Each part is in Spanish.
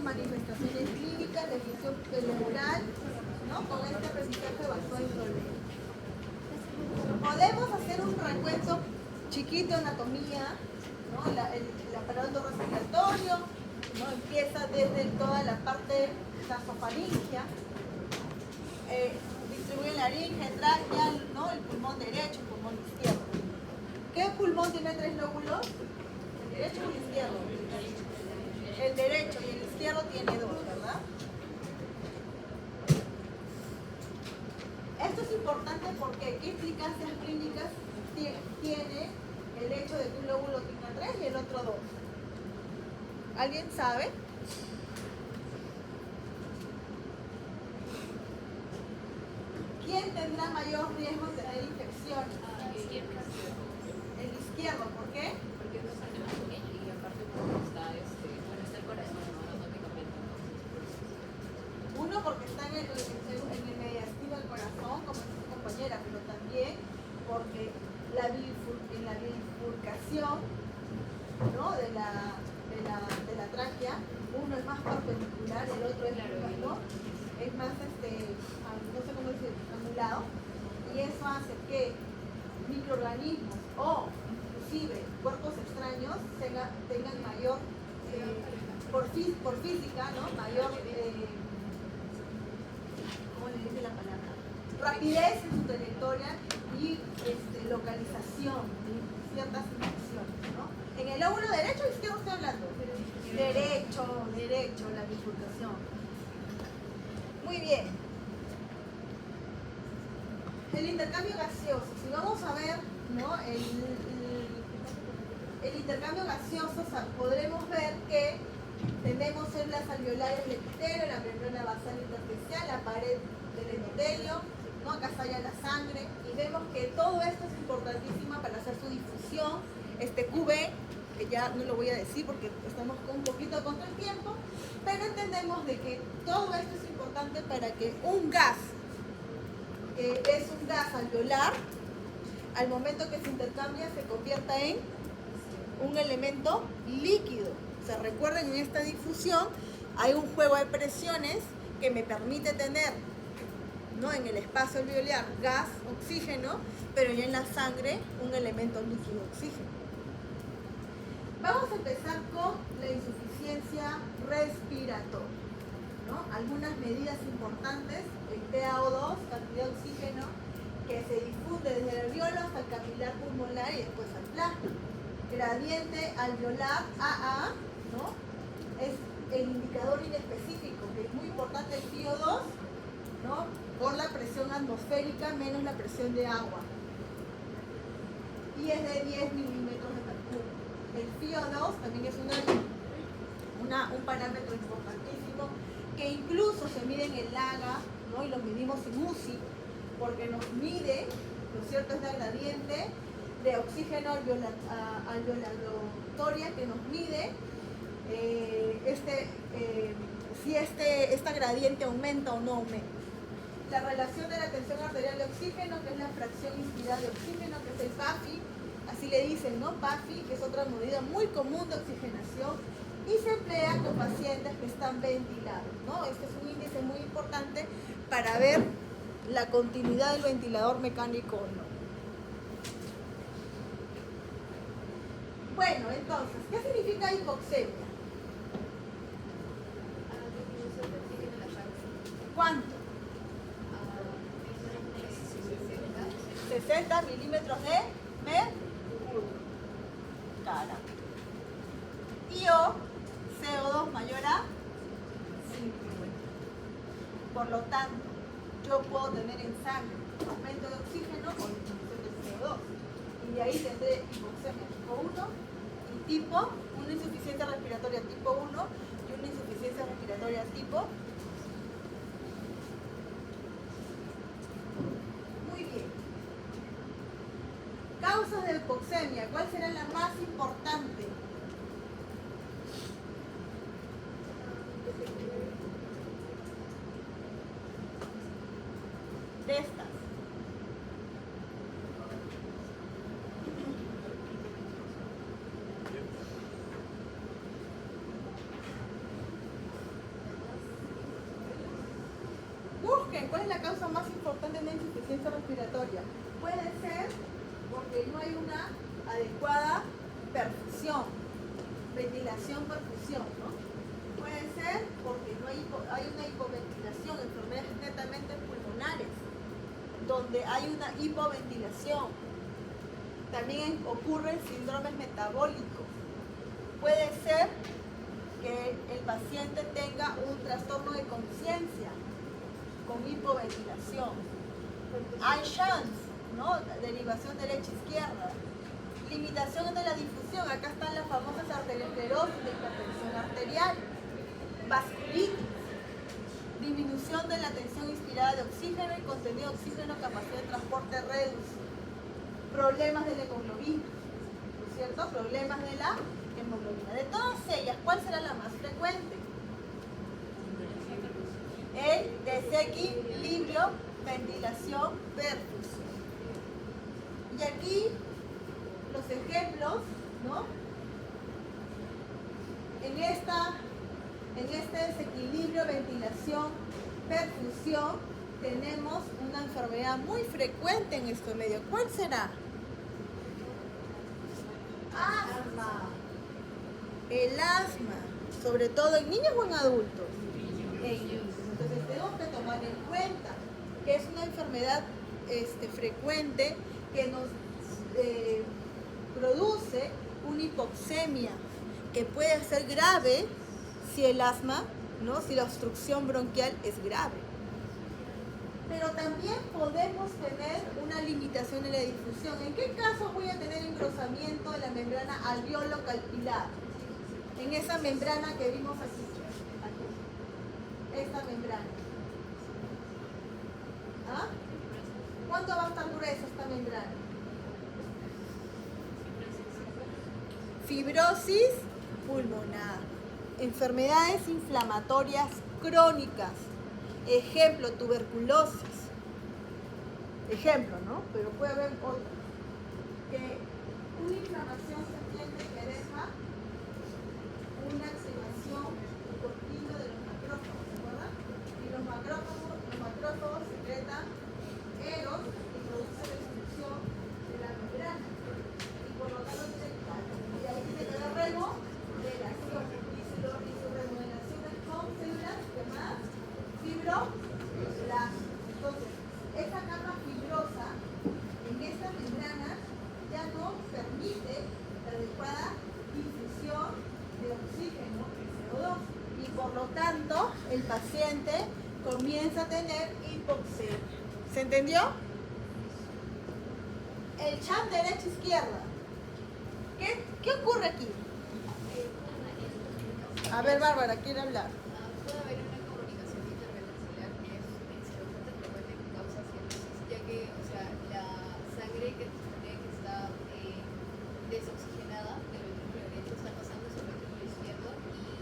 manifestaciones clínicas de función cerebral, ¿no? Con este aprendizaje basado en problemas. Podemos hacer un recuento chiquito de anatomía, ¿no? El aparato respiratorio, ¿no? Empieza desde toda la parte nasofaringea, distribuye laringe, tráquea, ¿no? El pulmón derecho, el pulmón izquierdo. ¿Qué pulmón tiene 3 lóbulos? ¿El derecho o el izquierdo? El derecho, y el izquierdo tiene 2, ¿verdad? Esto es importante porque ¿qué implicancias clínicas tiene el hecho de que un lóbulo tenga 3 y el otro 2? ¿Alguien sabe? ¿Quién tendrá mayor riesgo de tener infección? El izquierdo, ¿por qué? Porque es bastante más pequeño y aparte porque está, está el corazón anatómicamente. Uno, porque está en el mediastino del corazón, como dice su compañera, pero también porque en la bifurcación, ¿no? de la tráquea, uno es más perpendicular, el otro es más, no sé cómo decir, angulado, y eso hace que microorganismos o inclusive cuerpos extraños tengan mayor, por física, ¿no? Mayor, ¿cómo le dice la palabra? Rapidez en su trayectoria y localización de ciertas infecciones, ¿no? En el lóbulo derecho, ¿izquierdo estoy hablando? Derecho, la bifurcación. Muy bien. El intercambio gaseoso. Si vamos a ver, ¿no? el intercambio gaseoso, podremos ver que tenemos células alveolares del epitelio, la membrana basal intersticial, la pared del endotelio, ¿no? Acá está ya la sangre, y vemos que todo esto es importantísimo para hacer su difusión. Este QB, que ya no lo voy a decir porque estamos con un poquito contra el tiempo, pero entendemos de que todo esto es importante para que un gas, es un gas alveolar, al momento que se intercambia se convierta en un elemento líquido. O sea, recuerden, en esta difusión hay un juego de presiones que me permite tener, ¿no? En el espacio alveolar gas, oxígeno, pero ya en la sangre un elemento líquido, oxígeno. Vamos a empezar con la insuficiencia respiratoria, ¿no? Algunas medidas importantes: el PaO2, cantidad de oxígeno que se difunde desde el alveolo hasta el capilar pulmonar y después al plasma. Gradiente alveolar AA, ¿no? Es el indicador inespecífico, que es muy importante, el PO2, ¿no? Por la presión atmosférica menos la presión de agua. Y es de 10 milímetros de mercurio. El PO2 también es un parámetro importantísimo que incluso se mide en el LAGA, ¿no? Y lo medimos en UCI, porque nos mide, ¿no es cierto?, es la gradiente de oxígeno alveolatoria que nos mide si esta gradiente aumenta o no aumenta. La relación de la tensión arterial de oxígeno, que es la fracción inspirada de oxígeno, que es el PAFI, así le dicen, ¿no? PAFI, que es otra medida muy común de oxigenación, y se emplea con pacientes que están ventilados, ¿no? Este es un índice muy importante para ver la continuidad del ventilador mecánico o no. Bueno, entonces, ¿qué significa hipoxemia? ¿Cuánto? 60 milímetros de mercurio. Cara. Y o CO2 mayor a 5. Por lo tanto, yo puedo tener en sangre aumento de oxígeno o disminución de CO2. Y de ahí tendré hipoxemia tipo 1 y una insuficiencia respiratoria tipo 1 y una insuficiencia respiratoria tipo. Muy bien. Causas de hipoxemia, ¿cuál será la más importante? De estas. ¿cuál es la causa más importante de una insuficiencia respiratoria? Puede ser porque no hay una adecuada perfusión, ventilación-perfusión, ¿no? Puede ser porque no hay una hipoventilación, enfermedades netamente pulmonares, donde hay una hipoventilación. También ocurren síndromes metabólicos. Puede ser que el paciente tenga un trastorno de conciencia con hipoventilación. Hay chance, ¿no? Derivación derecha izquierda. Limitación de la difusión. Acá están las famosas arteriosclerosis de hipertensión arterial. Vasculitis. Disminución de la tensión inspirada de oxígeno y contenido de oxígeno, capacidad de transporte reducida. Problemas de la hemoglobina, ¿no es cierto? Problemas de la hemoglobina. De todas ellas, ¿cuál será la más frecuente? El desequilibrio, ventilación, perfusión. Y aquí los ejemplos, ¿no? En este desequilibrio, ventilación, perfusión, tenemos una enfermedad muy frecuente en este medio. ¿Cuál será? Asma. El asma, sobre todo en niños o en adultos. En niños. Entonces tenemos que tomar en cuenta que es una enfermedad frecuente que nos produce una hipoxemia que puede ser grave si el asma, ¿no? Si la obstrucción bronquial es grave. Pero también podemos tener una limitación en la difusión. ¿En qué caso voy a tener engrosamiento de la membrana alveolo-capilar? En esa membrana que vimos aquí. Esta membrana. ¿Ah? ¿Cuánto va a estar gruesa esta membrana? Fibrosis pulmonar. Enfermedades inflamatorias crónicas. Ejemplo, tuberculosis. Ejemplo, ¿no? Pero puede haber otro. Que una inflamación se entiende que deja una activación continua de los macrófagos, ¿se acuerdan? Y los macrófagos secretan eros y producen destrucción de la membrana. Y por lo tanto, y ahí tiene que haber remodelación. Y su remodelación es con células llamadas fibroblastos. Entonces, esa capa fibrosa en esta membrana ya no permite la adecuada difusión de oxígeno, CO2, y por lo tanto el paciente comienza a tener hipoxemia. ¿Se entendió? El chat derecha-izquierda. ¿Qué ocurre aquí? A ver, Bárbara, quiere hablar. Puede haber una comunicación intervencelular que es extremadamente frecuente que causa cianosis, ya que, o sea, la sangre que está desoxigenada del ventrículo derecho está pasando sobre el ventrículo izquierdo y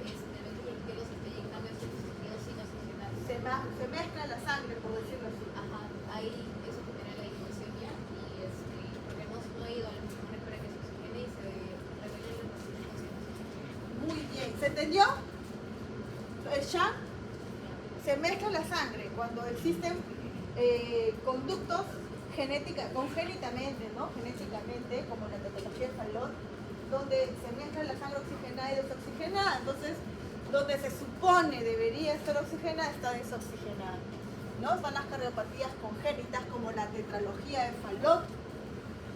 el ventrículo izquierdo se está inyectando estos oxígenos sin oxigenar. Se mezcla la sangre, por decirlo así. Ajá, ahí eso genera la hipoxemia y porque no ha ido a los pulmones para que se oxigene y se revelen los pacientes sin oxígeno. Muy bien, ¿se entendió? Ya se mezcla la sangre cuando existen conductos congénitamente, ¿no? Genéticamente, como la patología de Fallot, donde se mezcla la sangre oxigenada y desoxigenada. Entonces, donde se supone debería estar oxigenada, está desoxigenada, ¿no? Son las cardiopatías congénitas, como la tetralogía de Fallot,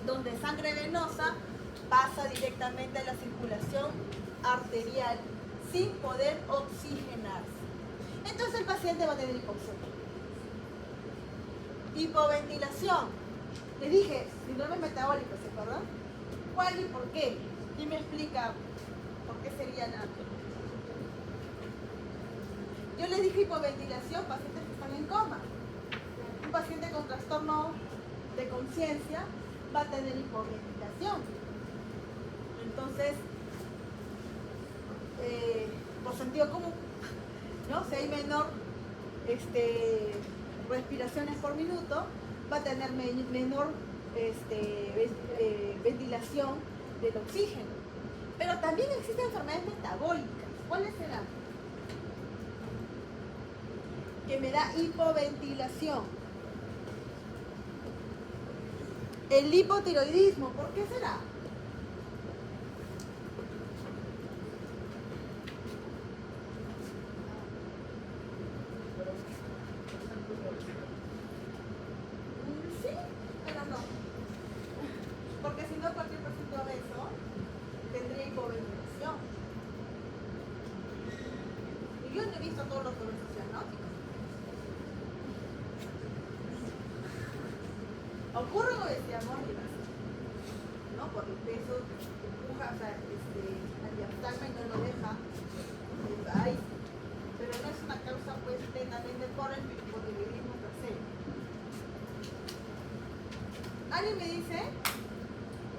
donde sangre venosa pasa directamente a la circulación arterial sin poder oxigenarse. Entonces el paciente va a tener hipoxemia. Hipoventilación. Les dije, síndrome metabólico, ¿se acuerdan? ¿Cuál y por qué? ¿Quién me explica por qué sería la? Yo les dije hipoventilación, pacientes que están en coma. Un paciente con trastorno de conciencia va a tener hipoventilación. Entonces, por sentido común, ¿no? Si hay menor respiraciones por minuto, va a tener menor ventilación del oxígeno. Pero también existen enfermedades metabólicas. ¿Cuáles serán? que me da hipoventilación. El hipotiroidismo, ¿por qué será? Sí, pero no. Porque si no, cualquier paciente obeso tendría hipoventilación. Y yo no he visto a todos los obesos cianóticos. Ocurre obesidad mórbida, ¿no? Por el peso empuja, o sea, al diafragma y no lo deja. Ahí. Pero no es una causa pues plenamente por el hipotiroidismo per se. ¿Alguien me dice?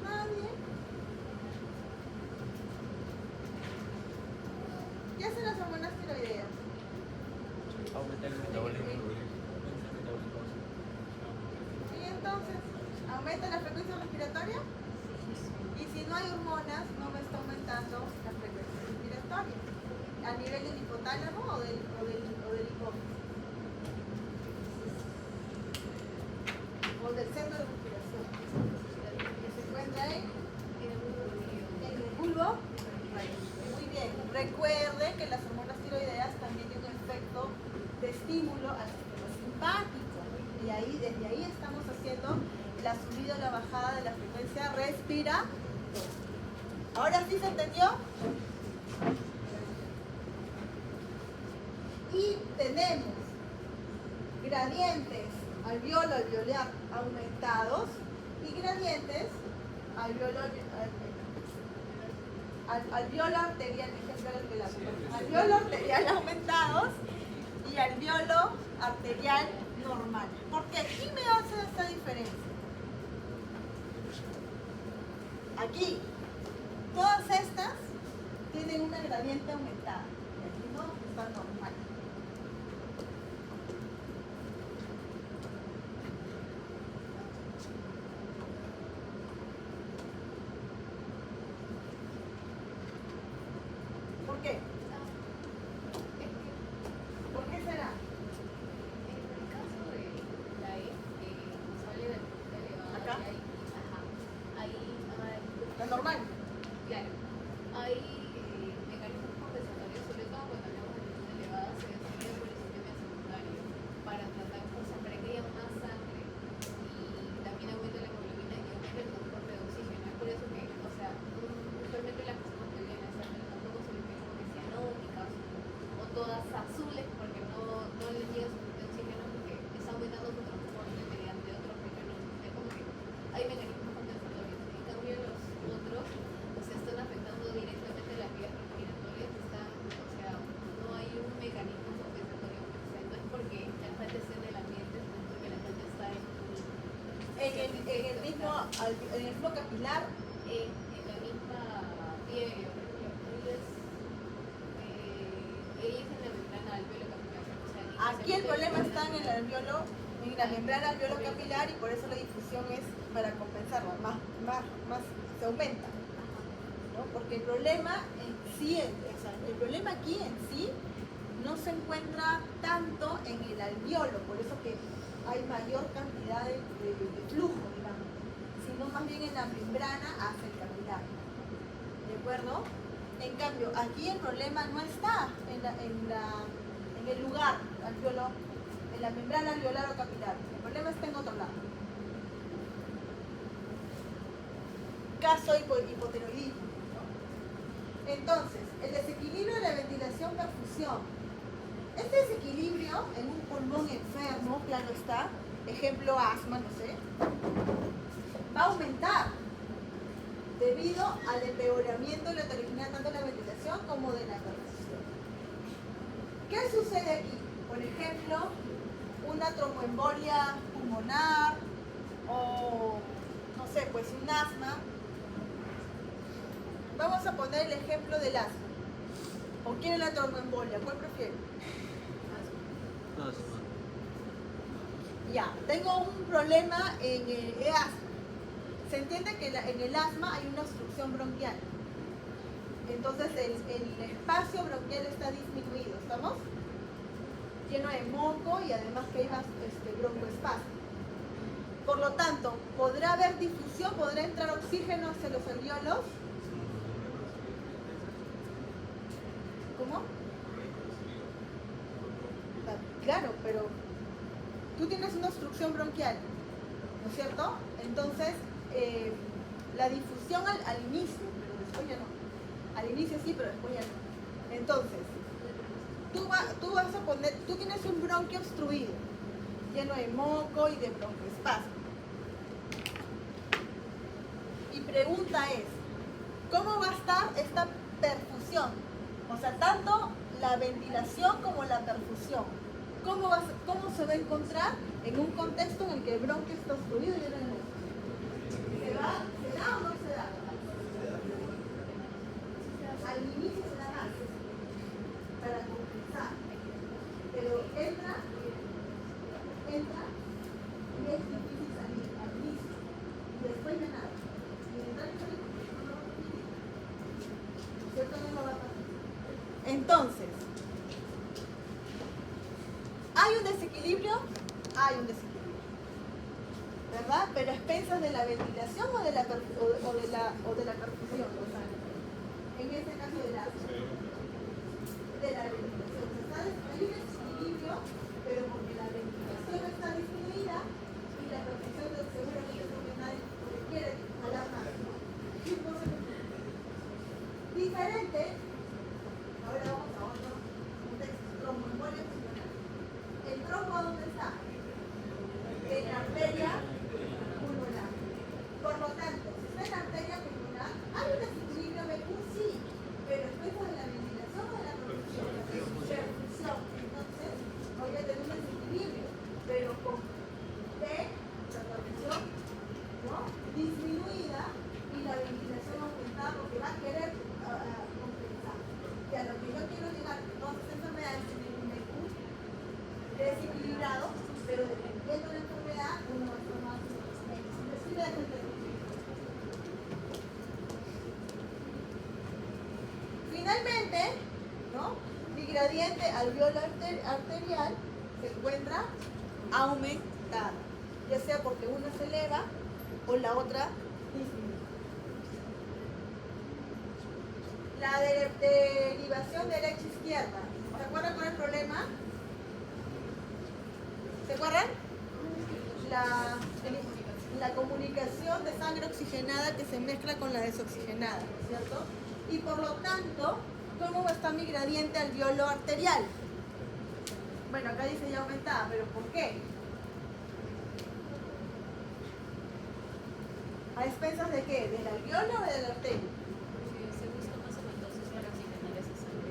Nadie. ¿Qué hacen las hormonas tiroideas? Aumenta el metabolismo. Y entonces, ¿aumenta la frecuencia respiratoria? Y si no hay hormonas, no me está aumentando la frecuencia respiratoria. ¿A nivel del hipotálamo o del hipófisis? O del centro de respiración. Que se encuentra en el bulbo. Muy bien. Recuerde que las hormonas tiroideas también tienen un efecto de estímulo al sistema simpático. Y ahí, desde ahí estamos haciendo la subida o la bajada de la frecuencia respiratoria. ¿Ahora sí se entendió? Y tenemos gradientes alveolo-alveolar aumentados y gradientes alveolo arterial, alveolo arterial aumentados y alveolo arterial normal. Porque aquí me hace esta diferencia. Aquí, todas estas tienen una gradiente aumentada. Y aquí no, está normal. ¿Por qué? ¿Por qué será? En el caso de la E, que sale del punto elevado, ¿Acá? ahí, La normal. claro, hay mecanismos compensatorios, sobre todo cuando hablamos de punto elevado, se desarrolla por el sistema secundario para tratar, o sea, para que haya más sangre y también aumente la hemoglobina y aumente el transporte de oxígeno. Es por eso que, o sea, usualmente las personas que vienen a sangre tampoco se les ve como que cianóticas o todas azules porque no les llega suficiente oxígeno porque está aumentando su transporte mediante otros mecanismos. Es como que hay mecanismos compensatorios. En cambio, los otros pues están afectando directamente las vías respiratorias. O sea, no hay un mecanismo compensatorio per se. No es porque la gente esté en el ambiente, sino porque la gente está En el mismo capilar. en la misma piel. Ella es en la membrana alveolo capilar. O sea, Aquí el problema está en el alveolo, en la membrana alveolo capilar, y por eso la difusión es para compensarla, más se aumenta, ¿no? Porque el problema en sí, el problema aquí en sí no se encuentra tanto en el alveolo, por eso que hay mayor cantidad de flujo, digamos, sino más bien en la membrana hacia el capilar, ¿de acuerdo? En cambio, aquí el problema no está en el lugar alveolo, en la membrana alveolar o capilar. El problema está en otro lado. Caso hipotiroidismo, ¿no? Entonces, el desequilibrio de la ventilación-perfusión. Este desequilibrio en un pulmón enfermo, claro está, ejemplo asma, no sé, va a aumentar debido al empeoramiento de la heterogeneidad tanto de la ventilación como de la perfusión. ¿Qué sucede aquí? Por ejemplo, una tromboembolia pulmonar o, no sé, pues un asma. Vamos a poner el ejemplo del asma. ¿O quiere la tromboembolia? ¿Cuál prefiere? Ya, tengo un problema en el asma. Se entiende que en el asma hay una obstrucción bronquial. Entonces el espacio bronquial está disminuido, ¿estamos? lleno de moco y además que iba broncoespasmo. Por lo tanto, ¿podrá haber difusión? ¿Podrá entrar oxígeno hacia los alvéolos? ¿Cómo? Claro, pero tú tienes una obstrucción bronquial, ¿no es cierto? Entonces, la difusión al inicio, pero después ya no. Al inicio sí, pero después ya no. Entonces, tú tienes un bronquio obstruido, lleno de moco y de broncoespasmo. Y pregunta es, ¿cómo va a estar esta perfusión? O sea, tanto la ventilación como la perfusión. ¿Cómo se va a encontrar en un contexto en el que el bronquio está obstruido y lleno de moco? ¿Se da o no se da? Al inicio se da más, para compensar. Pero entra y es difícil salir al inicio. Y después ya nada. Y entrar y salir, ¿cierto? No va a pasar. Entonces, ¿hay un desequilibrio? Hay un desequilibrio, ¿verdad? Pero a expensas de la ventilación o de la perfusión, o sea, en este caso de la ventilación. O sea, hay un desequilibrio, pero porque la ventilación está disminuida y la perfusión del seguro que es lo que nadie quiere jalar más, ¿no? Diferente. Ahora vamos a otro contexto, tromboembolia pulmonar. ¿El trombo dónde está? En la arteria pulmonar. Por lo tanto, si está en la arteria pulmonar, hay un desequilibrio BQ, sí, pero después de la ventilación o de la perfusión. Perfusión. Entonces, voy a tener un desequilibrio, pero con P, la perfusión, ¿no? Disminuida y la ventilación aumentada porque va a querer compensar. Y a lo que yo quiero llegar, todas estas enfermedades tienen un BQ desequilibrado, pero dependiendo de la enfermedad, uno va a ser más o menos. Finalmente, ¿no? Mi gradiente alveolo arterial se encuentra aumentada, ya sea porque una se eleva o la otra disminuye. La derivación derecha-izquierda. ¿Se acuerdan cuál es el problema? ¿Se acuerdan? La comunicación de sangre oxigenada que se mezcla con la desoxigenada, ¿cierto? Y por lo tanto, ¿cómo está mi gradiente alveolo arterial? Bueno, acá dice ya aumentada, pero ¿por qué? ¿A expensas de qué? ¿Del alveolo o del arterio? Se busca más entonces para oxigenar esa sangre.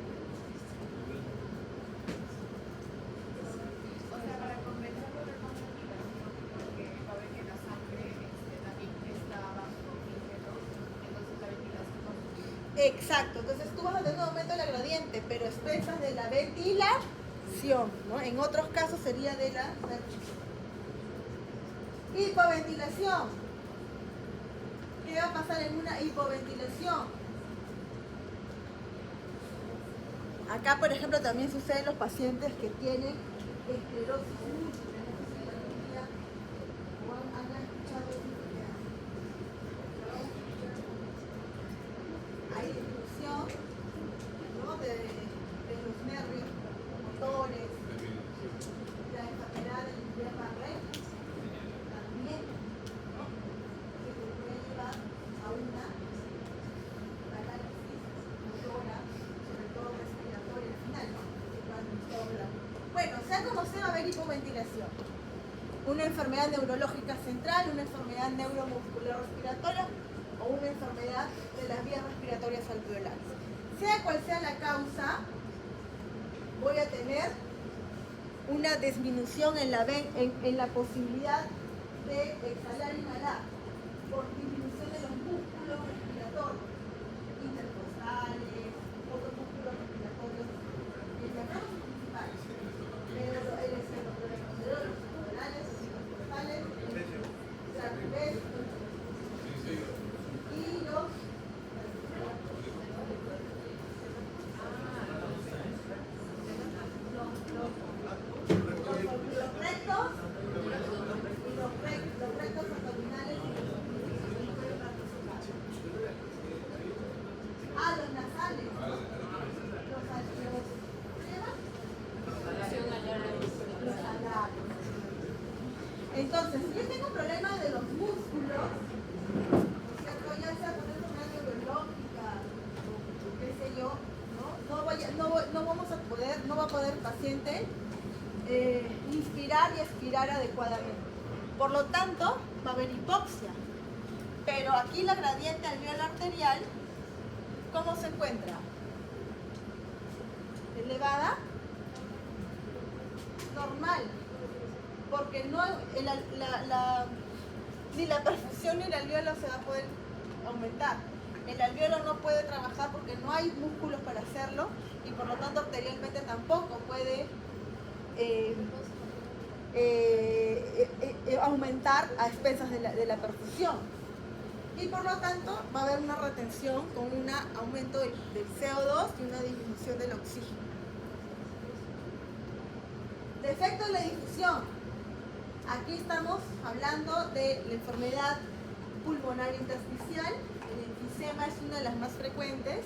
O sea, para compensarlo de más ventilación, porque va a ver que la sangre también está bajo oxígeno, entonces la ventilación va a subir. Exacto, entonces tú vas a tener un aumento de la gradiente, pero a expensas de la ventilación, ¿no? En otros casos sería de la perfusión. Hipoventilación. ¿Qué va a pasar en una hipoventilación? Acá, por ejemplo, también sucede en los pacientes que tienen esclerosis múltiple. No sé si algún día han escuchado esa enfermedad. Hay disminución, ¿no? de los nervios motores, la enfermedad del Guillain-Barré también, ¿no? Que te puede llevar a una parálisis motora, sobre todo respiratoria al final, ¿no? Bueno, sea como sea, va a haber hipoventilación. Una enfermedad neurológica central, una enfermedad neuromuscular respiratoria o una enfermedad de las vías respiratorias alveolares. Sea cual sea la causa, voy a tener una disminución en la posibilidad de exhalar e inhalar por disminución de los músculos respiratorios intercostales, otros músculos respiratorios diafragmas principales, los pulmonares, los intercostales, trapez y los no va a poder el paciente inspirar y expirar adecuadamente. Por lo tanto, va a haber hipoxia. Pero aquí la gradiente alveolar arterial, ¿cómo se encuentra? Elevada, normal, porque no, ni la perfusión ni el alveolo se va a poder aumentar. El alveolo no puede trabajar porque no hay músculos para hacerlo y por lo tanto arterialmente tampoco puede aumentar a expensas de la perfusión. Y por lo tanto va a haber una retención con un aumento del CO2 y una disminución del oxígeno. Defecto de la difusión. Aquí estamos hablando de la enfermedad pulmonar intersticial. El enfisema es una de las más frecuentes,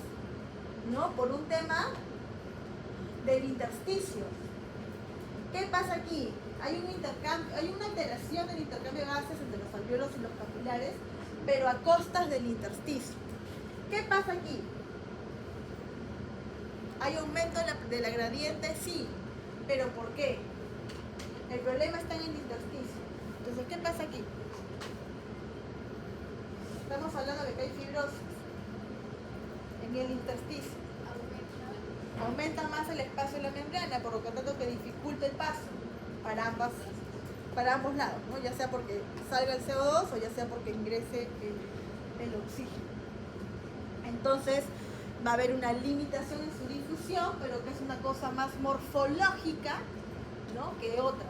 ¿no? Por un tema del intersticio. ¿Qué pasa aquí? Hay un intercambio, hay una alteración del intercambio de gases entre los alvéolos y los capilares, pero a costas del intersticio. ¿Qué pasa aquí? ¿Hay aumento de la gradiente? Sí. ¿Pero por qué? El problema está en el intersticio. Entonces, ¿qué pasa aquí? Estamos hablando de que hay fibrosis en el intersticio. Aumenta más el espacio de la membrana, por lo tanto que dificulta el paso para ambos lados, ¿no? Ya sea porque salga el CO2 o ya sea porque ingrese el oxígeno. Entonces va a haber una limitación en su difusión, pero que es una cosa más morfológica, ¿no? Que otra.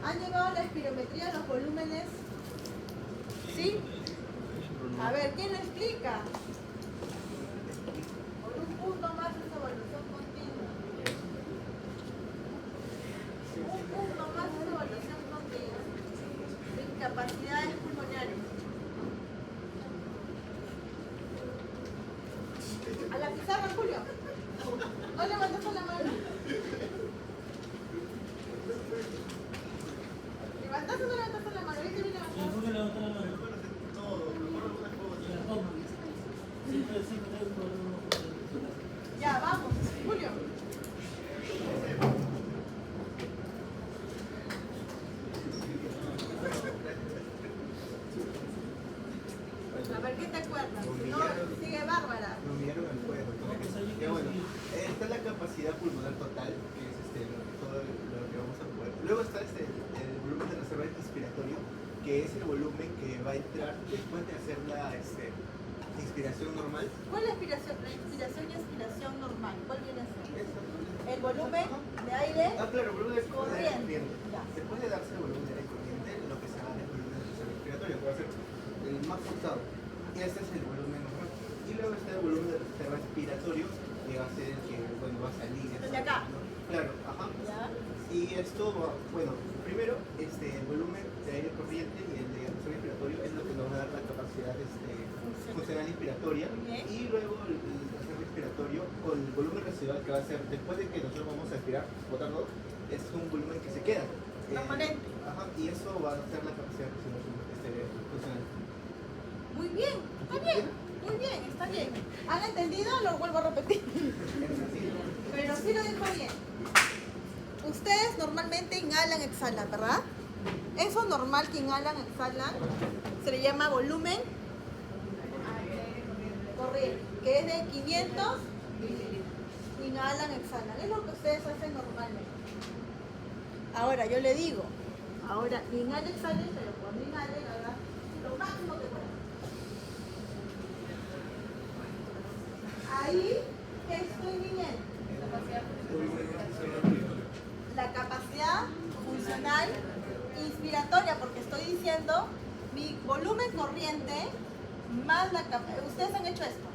¿Han llegado a la espirometría los volúmenes? ¿Sí? A ver, ¿quién lo explica? Por un punto más esa evaluación continua. Un punto más esa evaluación continua. De incapacidades pulmonares. A la pizarra, Julio. ¿No levantaste la mano? ¿Levantaste o no levantaste la mano? ¿Viste bien levantado? Ya, vamos, Julio. A ver, ¿qué te acuerdas? Si no, sigue Bárbara. Lo miraron al juego. Ya bueno, está la capacidad pulmonar total, que es todo lo que vamos a poder. Luego está el volumen de reserva inspiratorio, que es el volumen que va a entrar después de hacer la inspiración normal. ¿Cuál es la inspiración? La inspiración y expiración normal. ¿Cuál viene a ser? El volumen de aire Claro, volumen de aire corriente. corriente. Ya. Después de darse el volumen de aire corriente, lo que se va a dar es el volumen de reserva inspiratorio, que va a ser el más forzado. Y este es el volumen normal. Y luego está el volumen de reserva expiratorio, que va a ser el que va a salir. Desde acá. Claro, ajá. Ya. Y esto, bueno, primero el volumen de aire corriente y el de reserva inspiratorio es lo que nos va a dar la capacidad funcional inspiratoria. Bien. Y luego el reserva inspiratorio con el volumen residual que va a ser después de que nosotros vamos a expirar, botar todo, es un volumen que se queda. Permanente. Ajá, y eso va a ser la capacidad funcional. Muy bien, está bien, muy bien, está bien. ¿Han entendido? Lo vuelvo a repetir. Pero sí lo dijo bien. Ustedes normalmente inhalan, exhalan, ¿verdad? Eso normal que inhalan, exhalan, se le llama volumen corriente, que es de 500 mililitros. Inhalan, exhalan. Es lo que ustedes hacen normalmente. Ahora, yo le digo, ahora inhalen, exhalen, pero cuando inhalen, hagan lo máximo que puedan. Ahí, ¿qué estoy midiendo? La capacidad funcional inspiratoria, porque estoy diciendo mi volumen corriente más la capacidad. Ustedes han hecho esto.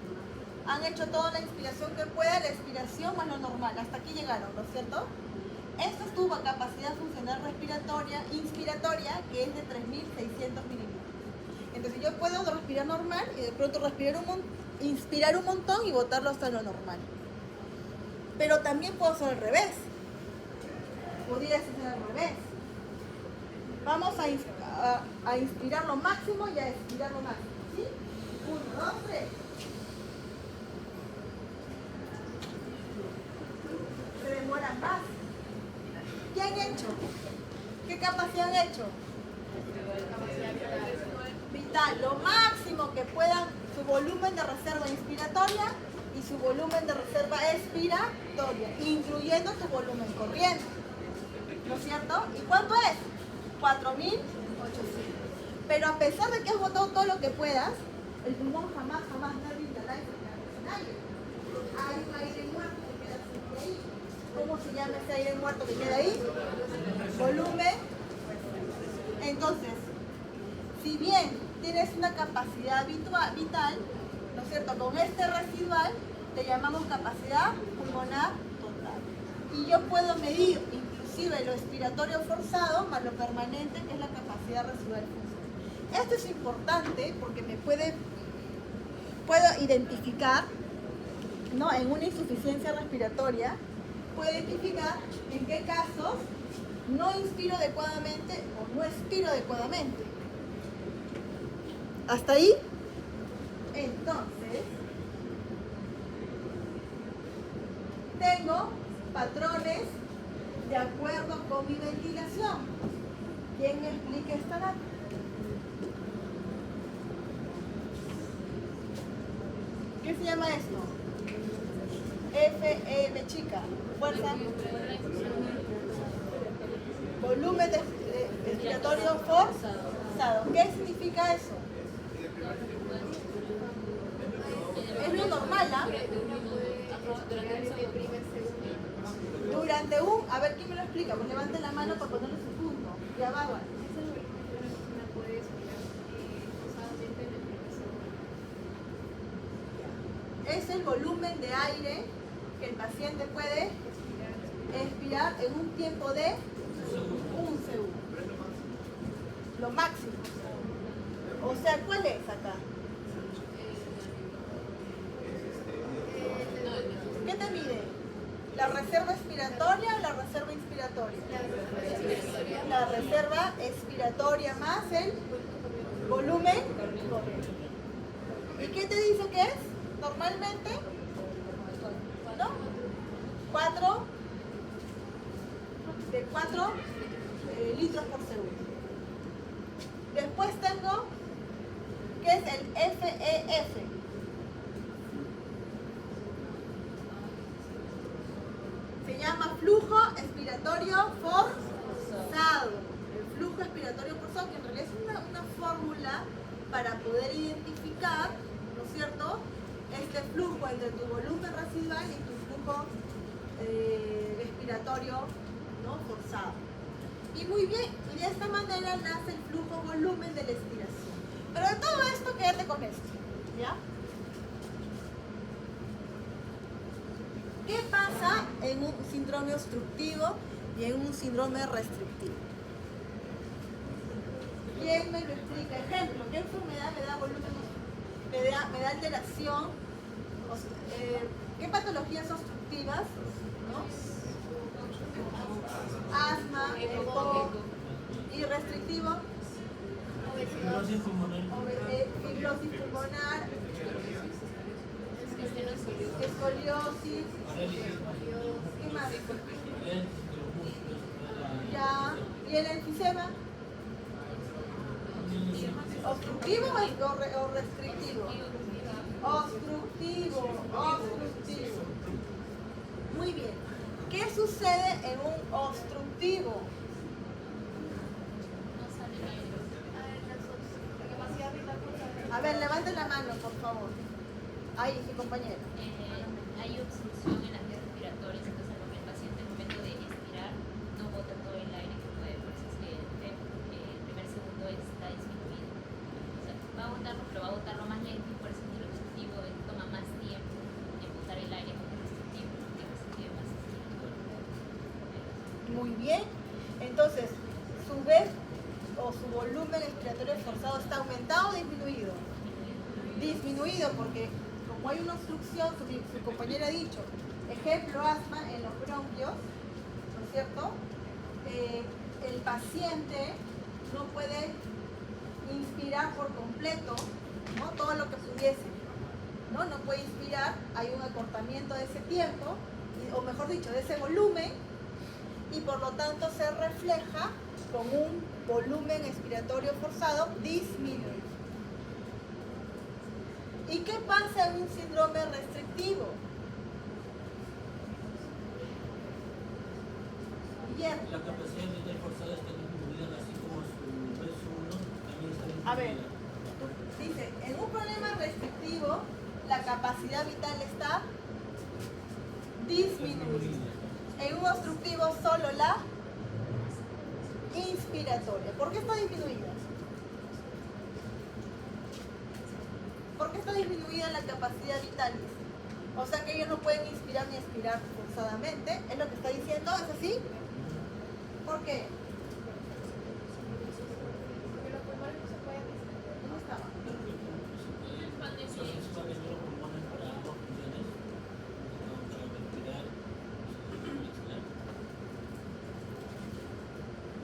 Han hecho toda la inspiración que pueda, la expiración más lo normal. Hasta aquí llegaron, ¿no es cierto? Esto es tu capacidad funcional respiratoria, inspiratoria, que es de 3.600 mililitros. Entonces yo puedo respirar normal y de pronto inspirar un montón y botarlo hasta lo normal. Pero también puedo hacer al revés. podría ser al revés. Vamos a inspirar lo máximo y a expirar lo máximo. ¿Sí? 1, 2, 3. Se demoran más. ¿Qué han hecho? ¿Qué capacidad han hecho? Vital, lo máximo que puedan, su volumen de reserva inspiratoria y su volumen de reserva expiratoria, incluyendo su volumen corriente. ¿No es cierto? ¿Y cuánto es? 4.800. Pero a pesar de que has botado todo lo que puedas, el pulmón jamás no brinda aire. Hay un aire muerto que queda siempre ahí. ¿Cómo se llama ese aire muerto que queda ahí? Volumen. Entonces, si bien tienes una capacidad vital, ¿no es cierto? Con este residual le llamamos capacidad pulmonar total. Y yo puedo medir inclusive lo expiratorio forzado más lo permanente, que es la capacidad residual funcional. Esto es importante porque puedo identificar, ¿no? En una insuficiencia respiratoria, puedo identificar en qué casos no inspiro adecuadamente o no expiro adecuadamente. ¿Hasta ahí? Entonces, tengo patrones de acuerdo con mi ventilación. ¿Quién me explica esta data? ¿Qué se llama esto? FM chica. Fuerza. Volumen respiratorio forzado. ¿Qué significa eso? Es lo normal, ¿ah? Durante un... A ver, ¿quién me lo explica? Pues levante la mano para ponerle su punto. Ya va, bueno. Es el volumen de aire que el paciente puede expirar en un tiempo de 1 segundo. Lo máximo. O sea, ¿cuál es acá? ¿Qué te mide? ¿La reserva expiratoria o la reserva inspiratoria? La reserva expiratoria más el volumen corriente. ¿Y qué te dice que es? Normalmente, ¿no? 4 litros por segundo. Después tengo, ¿qué es el FEF? Se llama flujo expiratorio forzado. El flujo expiratorio forzado, que en realidad es una fórmula para poder identificar, ¿no es cierto?, este flujo entre tu volumen residual y tu flujo respiratorio, ¿no?, forzado. Y muy bien, y de esta manera nace el flujo volumen de la expiración. Pero de todo esto, quédate con esto, ¿ya? ¿Qué pasa en un síndrome obstructivo y en un síndrome restrictivo? ¿Quién me lo explica? Ejemplo, ¿qué enfermedad me da volumen? Me da alteración. ¿Qué patologías obstructivas? ¿No? Asma, EPOC. ¿Y restrictivo? Fibrosis pulmonar. Escoliosis. ¿Qué más? Ya. ¿Y el enfisema? ¿Obstructivo o restrictivo? Obstructivo. Muy bien. ¿Qué sucede en un obstructivo? A ver, levanten la mano, por favor. Ahí, mi compañero. Hay obstrucción en las vías respiratorias, entonces el paciente al momento de expirar no bota todo el aire que puede, por eso es que el primer segundo está disminuido. O sea, va a botarlo, pero va a botarlo más lento y por eso el obstructivo toma más tiempo en botar el aire que el restrictivo, porque el restrictivo es más expiratorio. Muy bien. Entonces, su vez o su volumen respiratorio forzado está aumentado o disminuido. Disminuido porque como hay una obstrucción, su compañera ha dicho, ejemplo asma en los bronquios, ¿no es cierto? paciente no puede inspirar por completo, ¿no? Todo lo que pudiese, ¿no? No puede inspirar, hay un acortamiento de ese tiempo, o mejor dicho, de ese volumen, y por lo tanto se refleja con un volumen expiratorio forzado disminuido. ¿Y qué pasa en un síndrome restrictivo? Guillermo. La capacidad vital forzada está disminuida, así como su peso 1 también está disminuida. A ver, dice, en un problema restrictivo, la capacidad vital está disminuida. En un obstructivo, solo la inspiratoria. ¿Por qué está disminuida? ¿Por qué está disminuida la capacidad vital? O sea que ellos no pueden inspirar ni expirar forzadamente. ¿Es lo que está diciendo? ¿Es así? ¿Por qué? Porque los pulmones no se pueden distender. ¿Dónde estaba?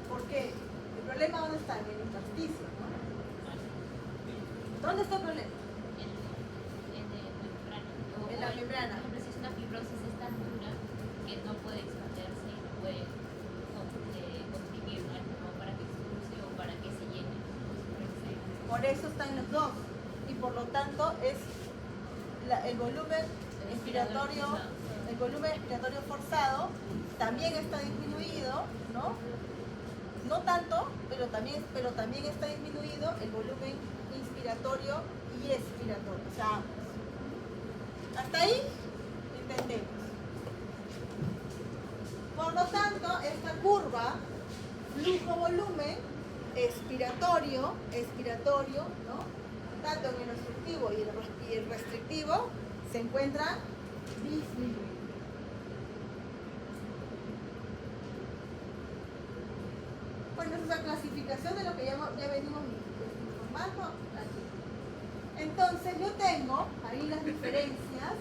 ¿Por qué? El problema ¿dónde está? En el intersticio, ¿no? ¿Dónde está el problema? En la membrana. Por ejemplo, si es una fibrosis es tan dura que no puede expandirse y no puede comprimir al pulmón para que expulse o para que se llene. Por eso están los dos. Y por lo tanto es el volumen expiratorio, el volumen expiratorio forzado también está disminuido, ¿no? No tanto, pero también está disminuido el volumen inspiratorio y expiratorio. O sea, hasta ahí entendemos. Por lo tanto, esta curva, flujo-volumen, expiratorio, ¿no? Tanto en el obstructivo y el restrictivo, se encuentra disminuido. Bueno, esa es la clasificación de lo que ya venimos informando aquí. Entonces yo tengo ahí las diferencias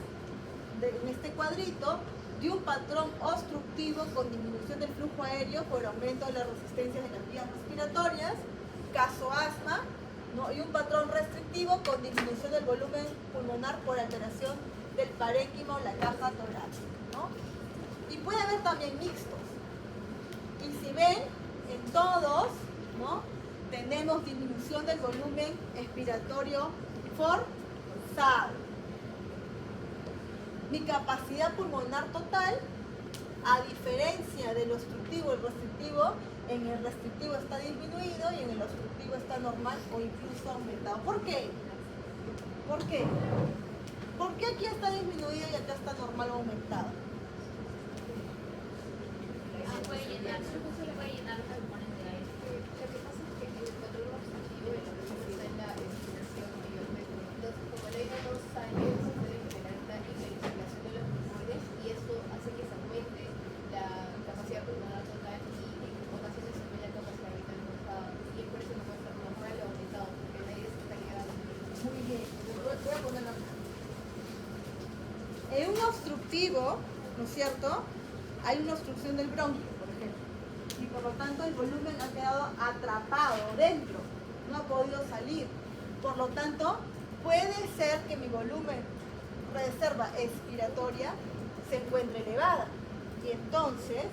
en este cuadrito de un patrón obstructivo con disminución del flujo aéreo por aumento de la resistencia de las vías respiratorias, caso asma, ¿no? Y un patrón restrictivo con disminución del volumen pulmonar por alteración del parénquima o la caja torácica, ¿no? Y puede haber también mixtos. Y si ven, en todos, ¿no? Tenemos disminución del volumen expiratorio forzado. Mi capacidad pulmonar total, a diferencia del obstructivo y el restrictivo, en el restrictivo está disminuido y en el obstructivo está normal o incluso aumentado. ¿Por qué? ¿Por qué? ¿Por qué aquí está disminuido y acá está normal o aumentado? Se puede llenar los pulmones de aire. Lo que pasa es que el patrón obstructivo y la respuesta está en la expiración mayormente. Entonces, como el aire no sale, se puede generar una hiperventilación de los pulmones y esto hace que se aumente la capacidad pulmonar total y en ocasiones se ve la capacidad vital forzada. Y es por eso que puede estar normal o aumentado, porque el aire se está quedando. Muy bien, voy a ponerlo acá. En un obstructivo, ¿no es cierto? Hay una obstrucción del bronquio, por ejemplo, y por lo tanto el volumen ha quedado atrapado dentro, no ha podido salir. Por lo tanto, puede ser que mi volumen reserva expiratoria se encuentre elevada. Y entonces,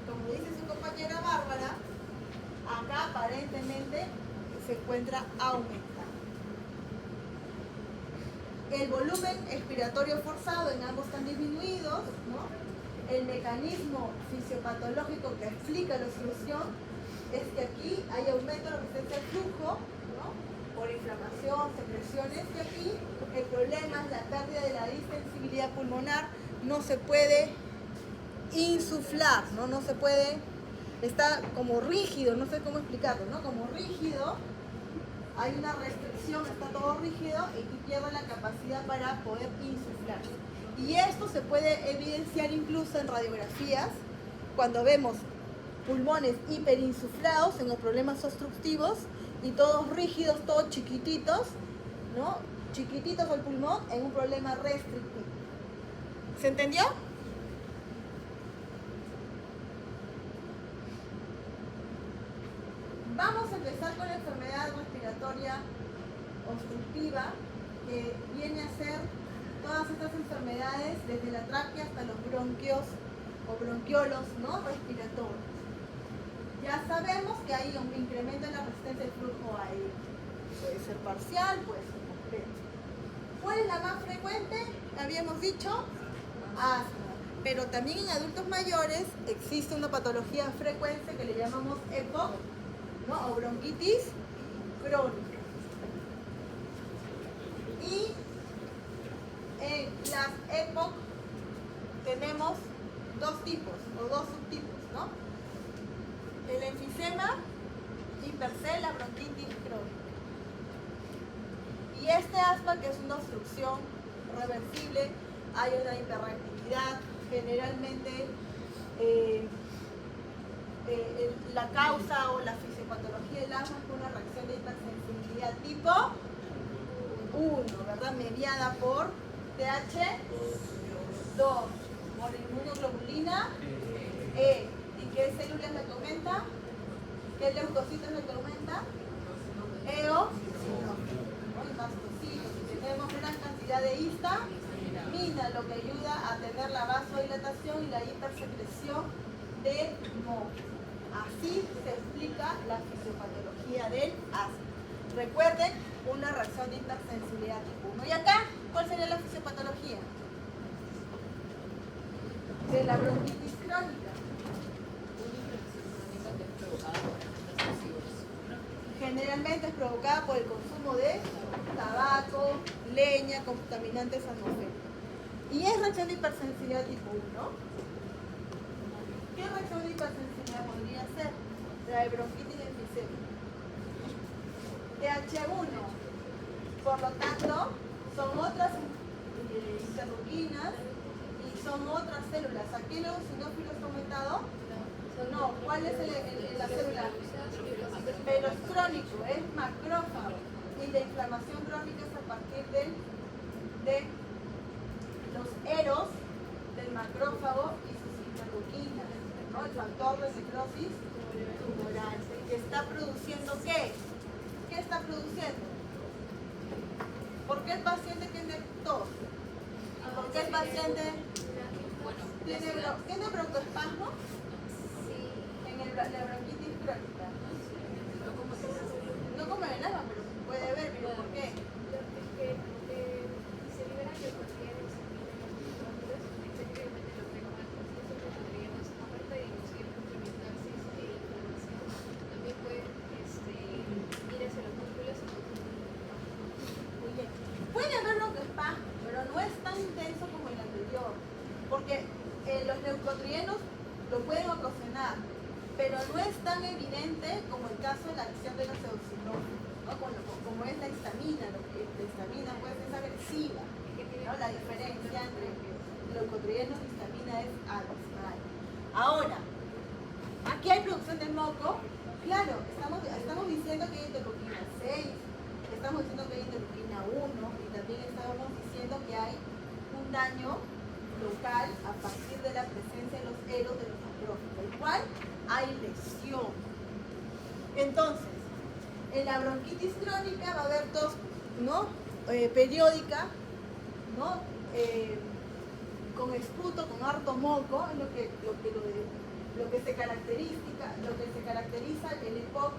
como dice su compañera Bárbara, acá aparentemente se encuentra aumentada. El volumen expiratorio forzado en ambos están disminuidos, ¿no? El mecanismo fisiopatológico que explica la obstrucción es que aquí hay aumento de la resistencia al flujo, ¿no? Por inflamación, secreciones, y aquí el problema es la pérdida de la distensibilidad pulmonar, no se puede insuflar, ¿no? No se puede, está como rígido, no sé cómo explicarlo, ¿no? Como rígido, hay una restricción, está todo rígido y pierde la capacidad para poder insuflar. Y esto se puede evidenciar incluso en radiografías, cuando vemos pulmones hiperinsuflados en los problemas obstructivos y todos rígidos, todos chiquititos, ¿no? Chiquititos el pulmón en un problema restrictivo. ¿Se entendió? Vamos a empezar con la enfermedad respiratoria obstructiva, que viene a ser todas estas enfermedades desde la tráquea hasta los bronquios o bronquiolos, ¿no?, respiratorios. Ya sabemos que hay un incremento en la resistencia del flujo aéreo. Puede ser parcial, puede ser completo. ¿Cuál es la más frecuente? Habíamos dicho asma. Pero también en adultos mayores existe una patología frecuente que le llamamos EPOC, ¿no?, o bronquitis crónica. Y en las EPOC tenemos dos tipos o dos subtipos, ¿no? El enfisema y per se la bronquitis crónica. Y este asma, que es una obstrucción reversible, hay una hiperreactividad, generalmente la causa o la fisiopatología del asma es una reacción de hipersensibilidad tipo 1, ¿verdad? Mediada por TH2, por inmunoglobulina E. ¿Y qué células la que aumenta? ¿Qué leucocitos la que aumenta? Y mastocitos. Tenemos gran cantidad de histamina, lo que ayuda a tener la vasodilatación y la hipersecreción de moco. Así se explica la fisiopatología del asma. Recuerden, una reacción de hipersensibilidad tipo 1. ¿Y acá cuál sería la fisiopatología? De la bronquitis crónica. Generalmente es provocada por el consumo de tabaco, leña, contaminantes atmosféricos. Y es reacción de hipersensibilidad tipo 1. ¿Qué reacción de hipersensibilidad podría ser? La de bronquitis y enfisema. TH1. Por lo tanto, son otras interleuquinas y son otras células. ¿Aquí los eosinófilos han aumentado? No. ¿Cuál es la célula? Pero es crónico, es macrófago. Y la inflamación crónica es a partir de los eros del macrófago y sus interleuquinas, ¿no? El factor de necrosis tumoral. ¿Que está produciendo qué? ¿Qué está produciendo? ¿Por qué el paciente tiene tos? ¿Por qué el paciente tiene broncoespasmo? En la bronquitis crónica. No como el asma, pero puede ver, pero ¿por qué? Se liberan neurotransmisores excepcionalmente los recomendamos aparte de inducir metastasis e inflamación, también puede ir hacia los músculos. Muy bien. Puede haber broncoespasmo, pero no es tan intenso como el anterior, porque los leucotrienos lo pueden ocasionar, pero no es tan evidente como el caso de la acción de los eosinófilos, ¿no? Como es la histamina. La histamina puede ser agresiva, ¿no? La diferencia entre leucotrienos y histamina es abismal. Ahora, aquí hay producción de moco. Claro, estamos diciendo que hay interleuquina 6, estamos diciendo que hay interleuquina 1 y también estamos diciendo que hay un daño local a partir de la presencia de los eros de los macrófagos, el cual hay lesión. Entonces, en la bronquitis crónica va a haber tos, ¿no? Periódica, ¿no? Con esputo, con harto moco, es lo que se caracteriza el EPOC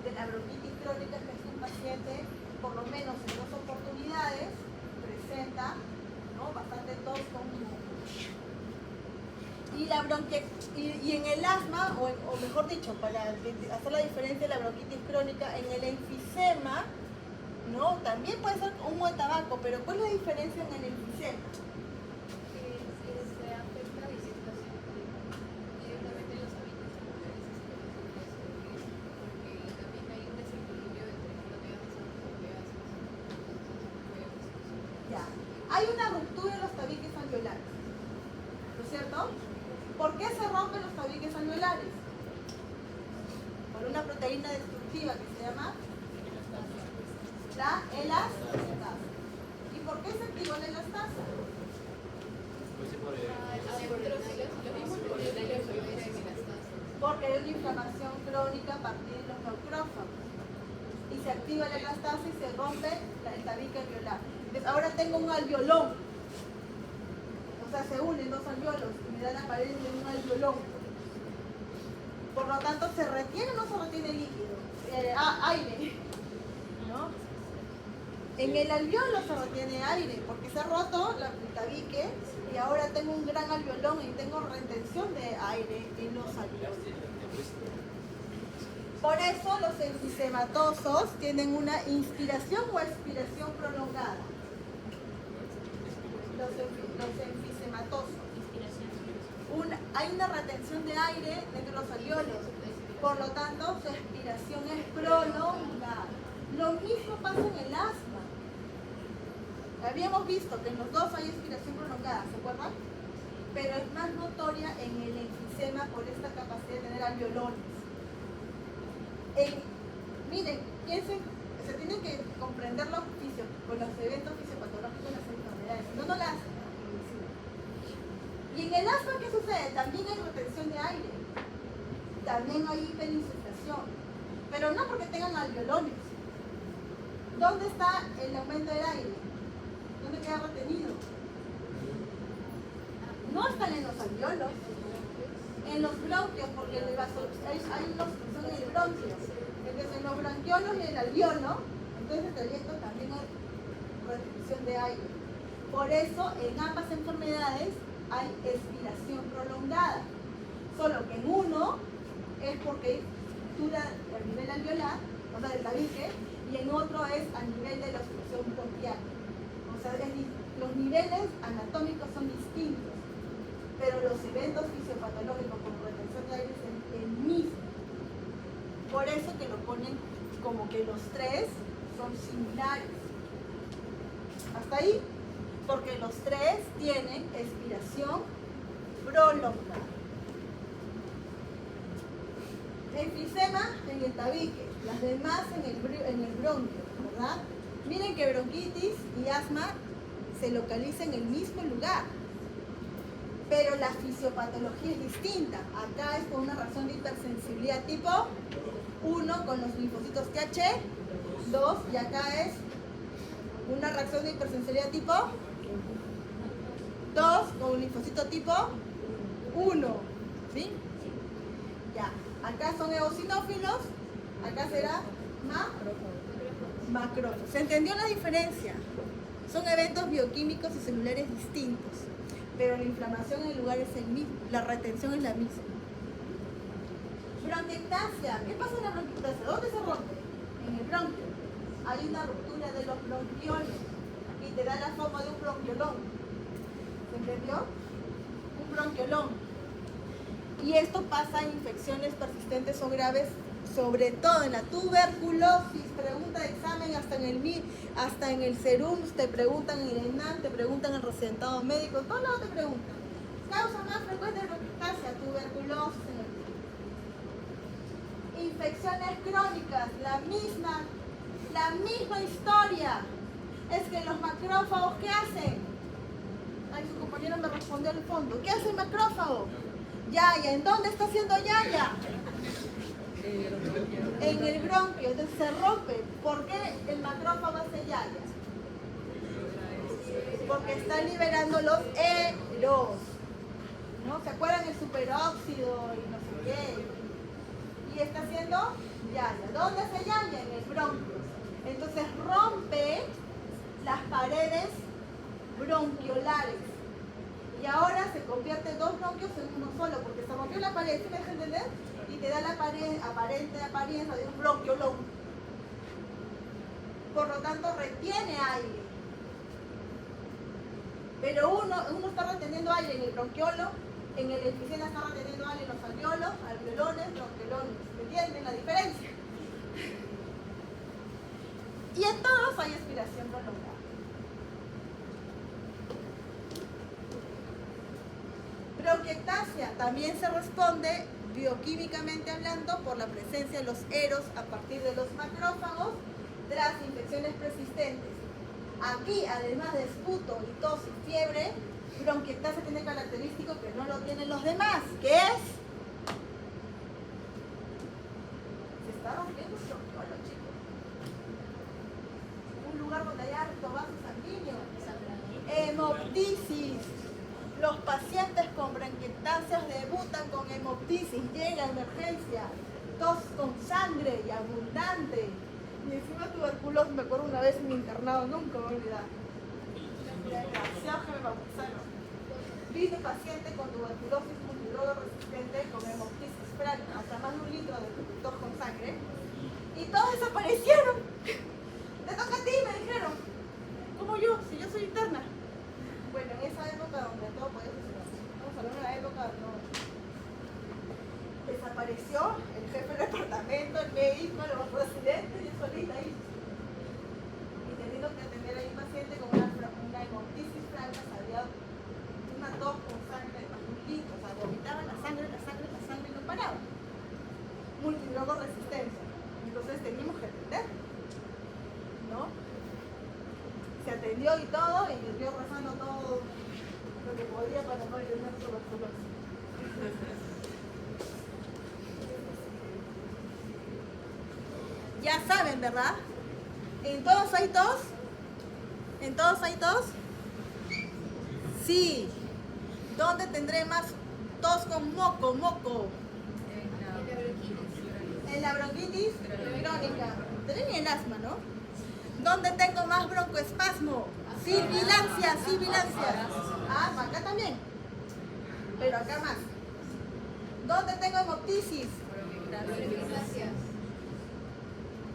de la bronquitis crónica, que es un paciente, por lo menos en 2 oportunidades, presenta, ¿no?, bastante tos con moco. Y en el asma, o mejor dicho, para hacer la diferencia de la bronquitis crónica, en el enfisema, ¿no?, también puede ser humo de tabaco, pero ¿cuál es la diferencia en el enfisema? Se afecta distintas directamente los hábitos familiares, porque también hay un desequilibrio entre proteasas y proteasas. Ya. Hay una ruptura en los tabiques alveolares, ¿no es cierto? ¿Por qué se rompen los tabiques alveolares? Por una proteína destructiva que se llama la elastasa. ¿Y por qué se activó la elastasa? Porque genera una inflamación crónica a partir de los macrófagos. Y se activa la elastasa y se rompe el tabique alveolar. Entonces ahora tengo un alveolón. O sea, se unen dos alveolos y me da la pared de un alveolón. Por lo tanto, ¿se retiene o no se retiene líquido? Aire. ¿No? En el alveolo se retiene aire porque se ha roto el tabique y ahora tengo un gran alveolón y tengo retención de aire en los alveolos. Por eso los enfisematosos tienen una inspiración o expiración prolongada. Los enfisematosos. Hay una retención de aire dentro de los alveolos. Por lo tanto, su expiración es prolongada. Lo mismo pasa en el asma. Habíamos visto que en los dos hay expiración prolongada, ¿se acuerdan? Pero es más notoria en el enfisema por esta capacidad de tener alveolones. Miren, piensen, se tienen que comprender con los eventos fisiopatológicos de las enfermedades, no las hacen. Y en el asma, ¿qué sucede? También hay retención de aire, también hay hiperinsuflación, pero no porque tengan alveolones. ¿Dónde está el aumento del aire? ¿Dónde queda retenido? No están en los alveolos, en los bronquios, porque hay los que son en el bronquio. Entonces en los bronquiolos y el alveolo, entonces el trayecto también hay retención de aire. Por eso en ambas enfermedades hay expiración prolongada. Solo que en uno es porque dura a nivel alveolar, o sea del tabique, y en otro es a nivel de la obstrucción bronquial. O sea, los niveles anatómicos son distintos, pero los eventos fisiopatológicos como retención de aire es el mismo. Por eso que lo ponen como que los tres son similares. ¿Hasta ahí? Porque los tres tienen expiración prolongada. Enfisema en el tabique, las demás en el bronquio, ¿verdad? Miren que bronquitis y asma se localizan en el mismo lugar, pero la fisiopatología es distinta. Acá es por una razón de hipersensibilidad tipo 1 con los linfocitos TH2 y acá es una reacción de hipersensibilidad tipo 2 con un linfocito tipo 1. ¿Sí? Ya. Acá son eosinófilos, acá será macrófagos. ¿Se entendió la diferencia? Son eventos bioquímicos y celulares distintos, pero la inflamación en el lugar es el mismo, la retención es la misma. Bronquiectasia. ¿Qué pasa en la bronquiectasia? ¿Dónde se rompe? En el bronquio. Hay una ruptura de los bronquioles y te da la forma de un bronquiolón. ¿Se entendió? Un bronquiolón. Y esto pasa en infecciones persistentes o graves, sobre todo en la tuberculosis. Pregunta de examen hasta en el SERUMS, te preguntan en el ENAM, te preguntan en el recetado médico, todos lados te preguntan. Causa más frecuente de bronquiectasia, tuberculosis en el tiempo. Infecciones crónicas, la misma historia. Es que los macrófagos, ¿qué hacen? Ay, su compañero me respondió al fondo. ¿Qué hace el macrófago? Yaya. ¿En dónde está haciendo yaya? En el bronquio. Entonces se rompe. ¿Por qué el macrófago hace yaya? Porque está liberando los eros. ¿No? ¿Se acuerdan el superóxido y no sé qué? Y está haciendo yaya. ¿Dónde hace yaya? En el bronquio. Entonces rompe las paredes bronquiolares. Y ahora se convierte dos bronquios en uno solo, porque se rompió la pared, ¿sí me deja entender? Y te da la aparente apariencia de un bronquiolón. Por lo tanto, retiene aire. Pero uno está reteniendo aire en el bronquiolo, en el enfisema está reteniendo aire en los alveolos, alveolones, bronquiolones. ¿Entienden la diferencia? Y en todos hay expiración prolongada. Bronquiectasia también se responde bioquímicamente hablando por la presencia de los eros a partir de los macrófagos tras infecciones persistentes. Aquí, además de esputo y tos y fiebre, bronquiectasia tiene característico que no lo tienen los demás, que es hemoptisis, llega emergencia, tos con sangre y abundante. Y encima tuberculosis, me acuerdo una vez en mi internado, nunca me voy a olvidar. Desgraciado que me bautizaron. Vino paciente con tuberculosis multidrogoresistente con hemoptisis franca, hasta más de 1 litro de tos con sangre. Y todos desaparecieron. Te toca a ti, me dijeron. Como yo, si yo soy interna. Bueno, en esa época donde todo podía suceder. Vamos a hablar de la época no. Desapareció el jefe del departamento, el médico, los presidentes, y yo solita ahí. Y teniendo que atender a un paciente con una hemoptisis franca, sabía una tos con sangre de más de 1 litro. O sea, vomitaba la sangre y no paraba. Multidrogoresistente. Entonces teníamos que atender, ¿no? Se atendió y todo, y el río rezando todo lo que podía para no tener tuberculosis. Ya saben, ¿verdad? ¿En todos hay tos? ¿En todos hay tos? Sí. ¿Dónde tendré más tos con moco? En la bronquitis crónica. Tenés el asma, ¿no? ¿Dónde tengo más broncoespasmo? Sibilancia. Ah, acá también. Pero acá más. ¿Dónde tengo hemoptisis?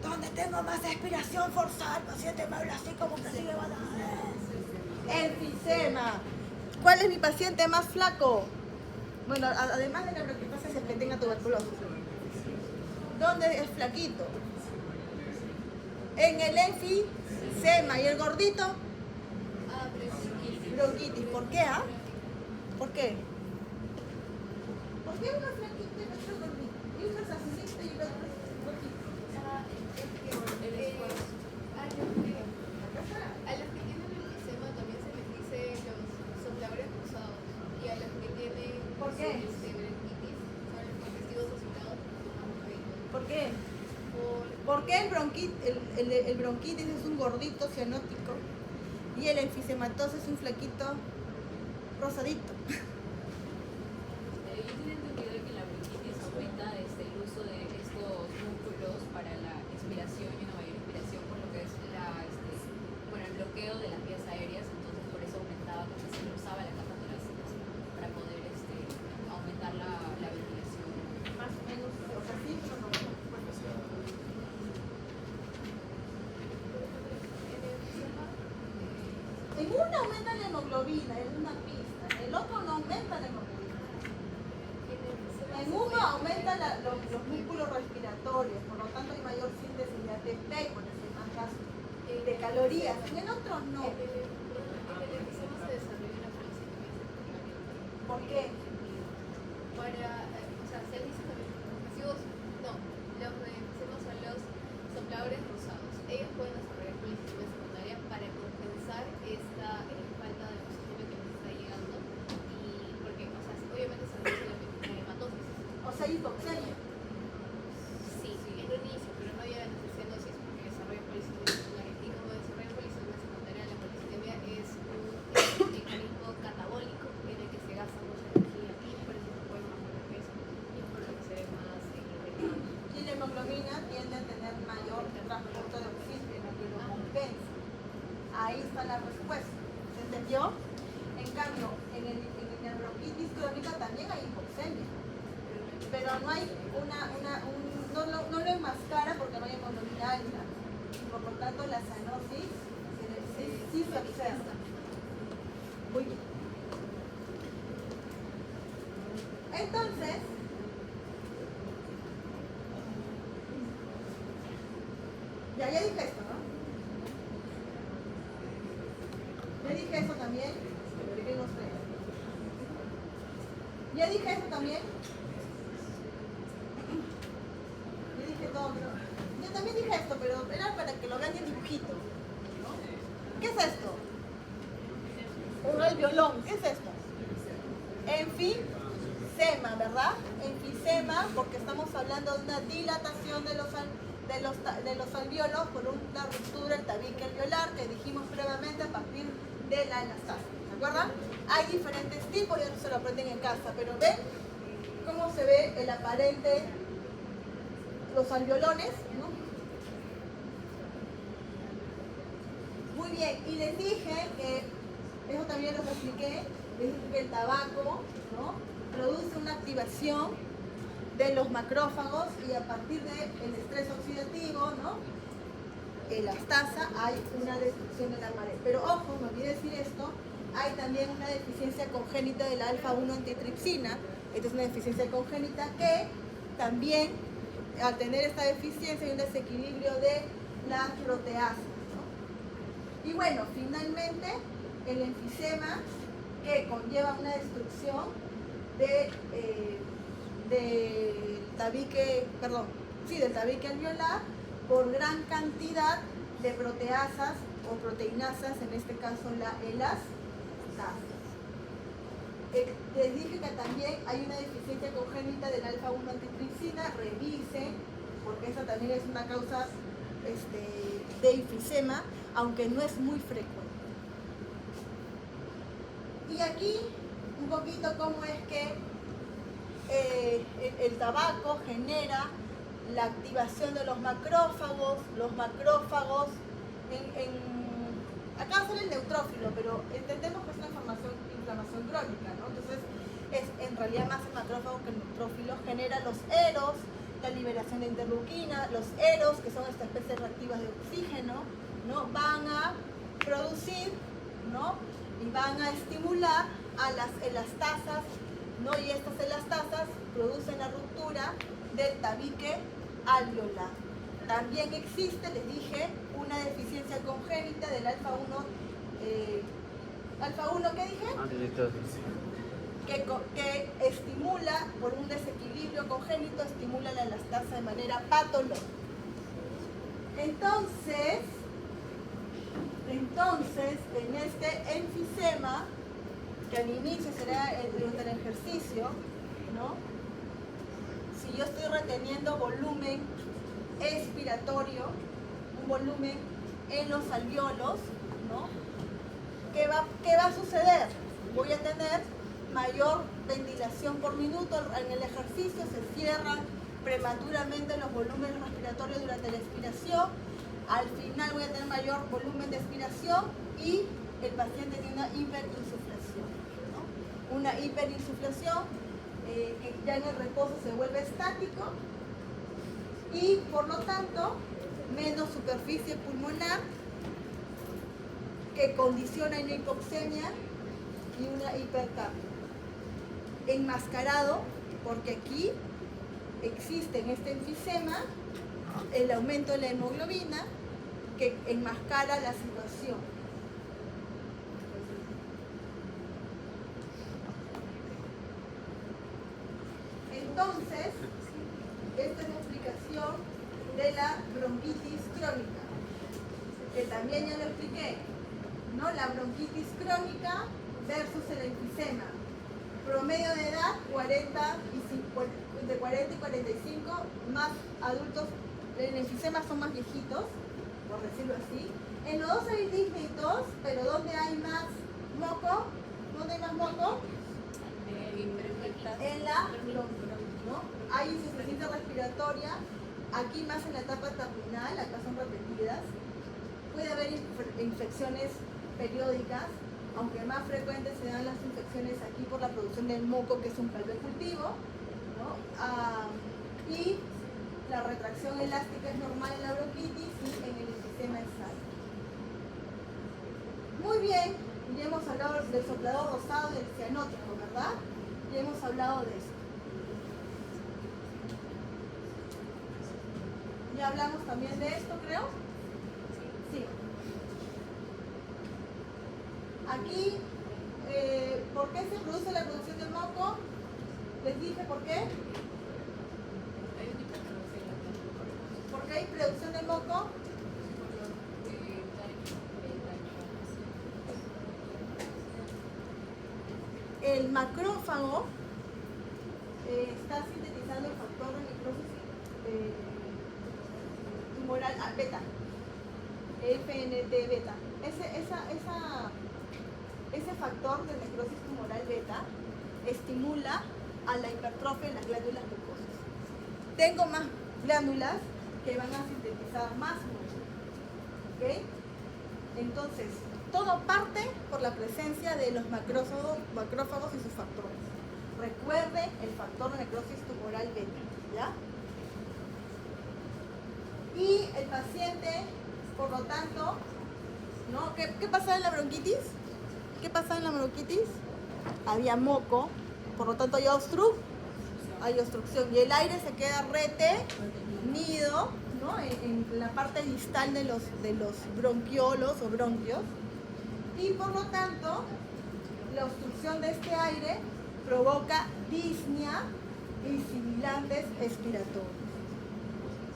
¿Dónde tengo más expiración forzada? El paciente me habla así como que sigue va a dar. Enfisema. ¿Cuál es mi paciente más flaco? Bueno, además de la bronquitis, el que tenga tuberculosis. ¿Dónde es flaquito? En el enfisema. ¿Y el gordito? Bronquitis. ¿Por qué, ah? ¿Por qué? ¿Por qué uno es flaquito y otro gordito? Y uno es azulito y el otro es gordito. A los que tienen enfisema también se les dice los sopladores cruzados. Y a los que tienen ¿Por qué? bronquitis son los congestivos asociados. ¿Por qué? ¿Por qué el bronquitis es un gordito cianótico y el enfisematoso es un flaquito rosadito? Yo tenía entendido que la bronquitis aumenta el uso de estos músculos para la expiración y una mayor expiración por lo que es el bloqueo de las vías aéreas, entonces por eso aumentaba, porque se usaba la capa torácica para poder aumentar la ventilación. Más o menos, o sea, sí, pero no. En una aumenta la hemoglobina, es una pista. En el otro no aumenta la hemoglobina. En uno aumenta los músculos respiratorios, por lo tanto hay mayor síntesis de ATP, por eso hay más gasto de calorías. En el otro no. En el enfisema se desarrolla una policitomía secundaria. ¿Por qué? O sea, se dice también los de enfisema son los sopladores rosados. Ellos pueden desarrollar policitomía secundaria para compensar esta falta de oxígeno que les está llegando y porque, o sea, obviamente se reduce la hematosis. O sea, hipoxemia. Sí, en un inicio, pero no llegan a cianosis porque desarrollan policitomía secundaria. Y como desarrollan policitomía secundaria, la policitomía es un mecanismo catabólico en el que se gasta mucha energía y por eso se puede bajar de peso y por lo que se ve más irritado. Y la hemoglobina tiende a tener mayor transporte de oxígeno que lo compensa. Ahí está la respuesta. ¿Se entendió? En cambio, en el bronquitis crónica también hay hipoxemia. Pero no hay no lo enmascara porque no hay hemoglobina alta. Y por lo tanto la cianosis sí se observa. Muy bien. Entonces, ya dije esto, ¿no? Ya dije eso también. Ya dije eso también. Ya dije todo, pero yo también dije esto, pero era para que lo vean en dibujito, ¿no? ¿Qué es esto? El violón, ¿qué es esto? Enfisema, ¿verdad? Enfisema, porque estamos hablando de una dilatación de los alvéolos por una ruptura del tabique alveolar que dijimos previamente a partir de la anastasia. ¿Se acuerdan? Hay diferentes tipos y eso se lo aprenden en casa, pero ven, cómo se ve el aparente, los alveolones, ¿no? Muy bien, y les dije que, eso también los expliqué, les dije que el tabaco, ¿no?, produce una activación de los macrófagos y a partir del estrés oxidativo, ¿no?, elastasa, hay una destrucción de la pared. Pero ojo, me olvidé decir esto, hay también una deficiencia congénita de la alfa-1 antitripsina. Esta es una deficiencia congénita que también, al tener esta deficiencia, hay un desequilibrio de las proteasas, ¿no? Y bueno, finalmente, el enfisema, que conlleva una destrucción del tabique alveolar por gran cantidad de proteasas o proteinasas, en este caso la elastasa. Les dije que también hay una deficiencia congénita del alfa-1 antitripsina, revisen, porque esa también es una causa de enfisema, aunque no es muy frecuente. Y aquí un poquito cómo es que el tabaco genera la activación de los macrófagos acá sale el neutrófilo, pero entendemos que es una inflamación crónica, ¿no? Entonces es en realidad más el macrófago que el neutrófilo, genera los eros, la liberación de interleuquina. Los eros, que son estas especies reactivas de oxígeno, ¿no?, van a producir, ¿no?, y van a estimular a las elastasas, ¿no?, y estas elastasas producen la ruptura del tabique alveolar. También existe, les dije, una deficiencia congénita del alfa-1, ¿qué dije? Que estimula, por un desequilibrio congénito, estimula la elastasa de manera patológica. Entonces, en este enfisema, que al inicio será durante el ejercicio, ¿no?, si yo estoy reteniendo volumen expiratorio, un volumen en los alvéolos, ¿no?, ¿qué va a suceder? Voy a tener mayor ventilación por minuto. En el ejercicio se cierran prematuramente los volúmenes respiratorios durante la expiración. Al final voy a tener mayor volumen de expiración y el paciente tiene una hiperinsuflación, ¿no? Una hiperinsuflación que ya en el reposo se vuelve estático y por lo tanto menos superficie pulmonar, que condiciona una hipoxemia y una hipercapnia. Enmascarado, porque aquí existe en este enfisema el aumento de la hemoglobina que enmascara la situación. Entonces, esta es la explicación de la bronquitis crónica, que también ya lo expliqué, ¿no? La bronquitis crónica versus el enfisema. Promedio de edad, 40 y 45, más adultos, en enfisema son más viejitos, por decirlo así. En los dos hay dígitos, pero ¿dónde hay más moco? ¿Dónde hay más moco? En la bronquitis, ¿no? Hay insuficiencia respiratoria, aquí más en la etapa terminal, acá son repetidas. Puede haber infecciones periódicas, aunque más frecuentes se dan las infecciones aquí por la producción del moco, que es un caldo de cultivo, ¿no? Y la retracción elástica es normal en la bronquitis y en el enfisema es alta. Muy bien, ya hemos hablado del soplador rosado y del cianótico, ¿verdad? Ya hemos hablado de esto. Ya hablamos también de esto, creo. Sí. Aquí, ¿por qué se produce la producción del moco? Les dije por qué. ¿Por qué hay producción de moco? El macrófago está sintetizando el factor de necrosis tumoral beta, FNT beta. Ese factor de necrosis tumoral beta estimula a la hipertrofia en las glándulas mucosas. Tengo más glándulas que van a sintetizar más músculo. ¿Ok? Entonces, todo parte por la presencia de los macrófagos y sus factores. Recuerde el factor de necrosis tumoral beta, ¿ya? Y el paciente, por lo tanto, ¿no? ¿Qué pasaba en la bronquitis? ¿Qué pasaba en la bronquitis? Había moco, por lo tanto hay obstrucción y el aire se queda retenido, ¿no? en la parte distal de los bronquiolos o bronquios, y por lo tanto la obstrucción de este aire provoca disnea y sibilantes expiratorios,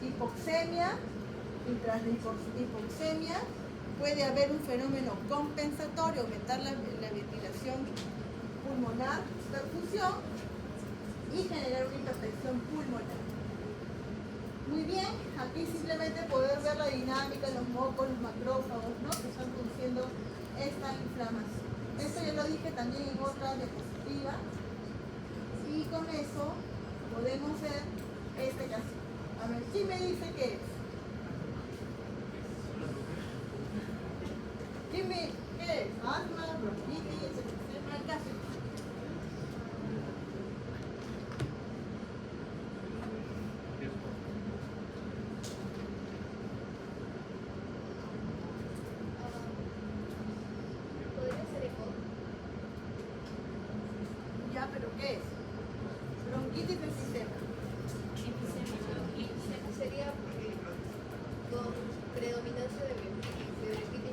hipoxemia, y tras la hipoxemia puede haber un fenómeno compensatorio, aumentar la ventilación pulmonar, perfusión, y generar una hipertensión pulmonar. Muy bien, aquí simplemente poder ver la dinámica, los mocos, los macrófagos, ¿no? Que están produciendo esta inflamación. Esto ya lo dije también en otra diapositiva. Y con eso podemos ver este caso. A ver, ¿quién me dice qué es? ¿Qué es? Asma, bronquitis, enfisema, el caso. ¿Podría ser eco? Ya, pero ¿qué es? Bronquitis enfisema. Sería con predominancia de bronquitis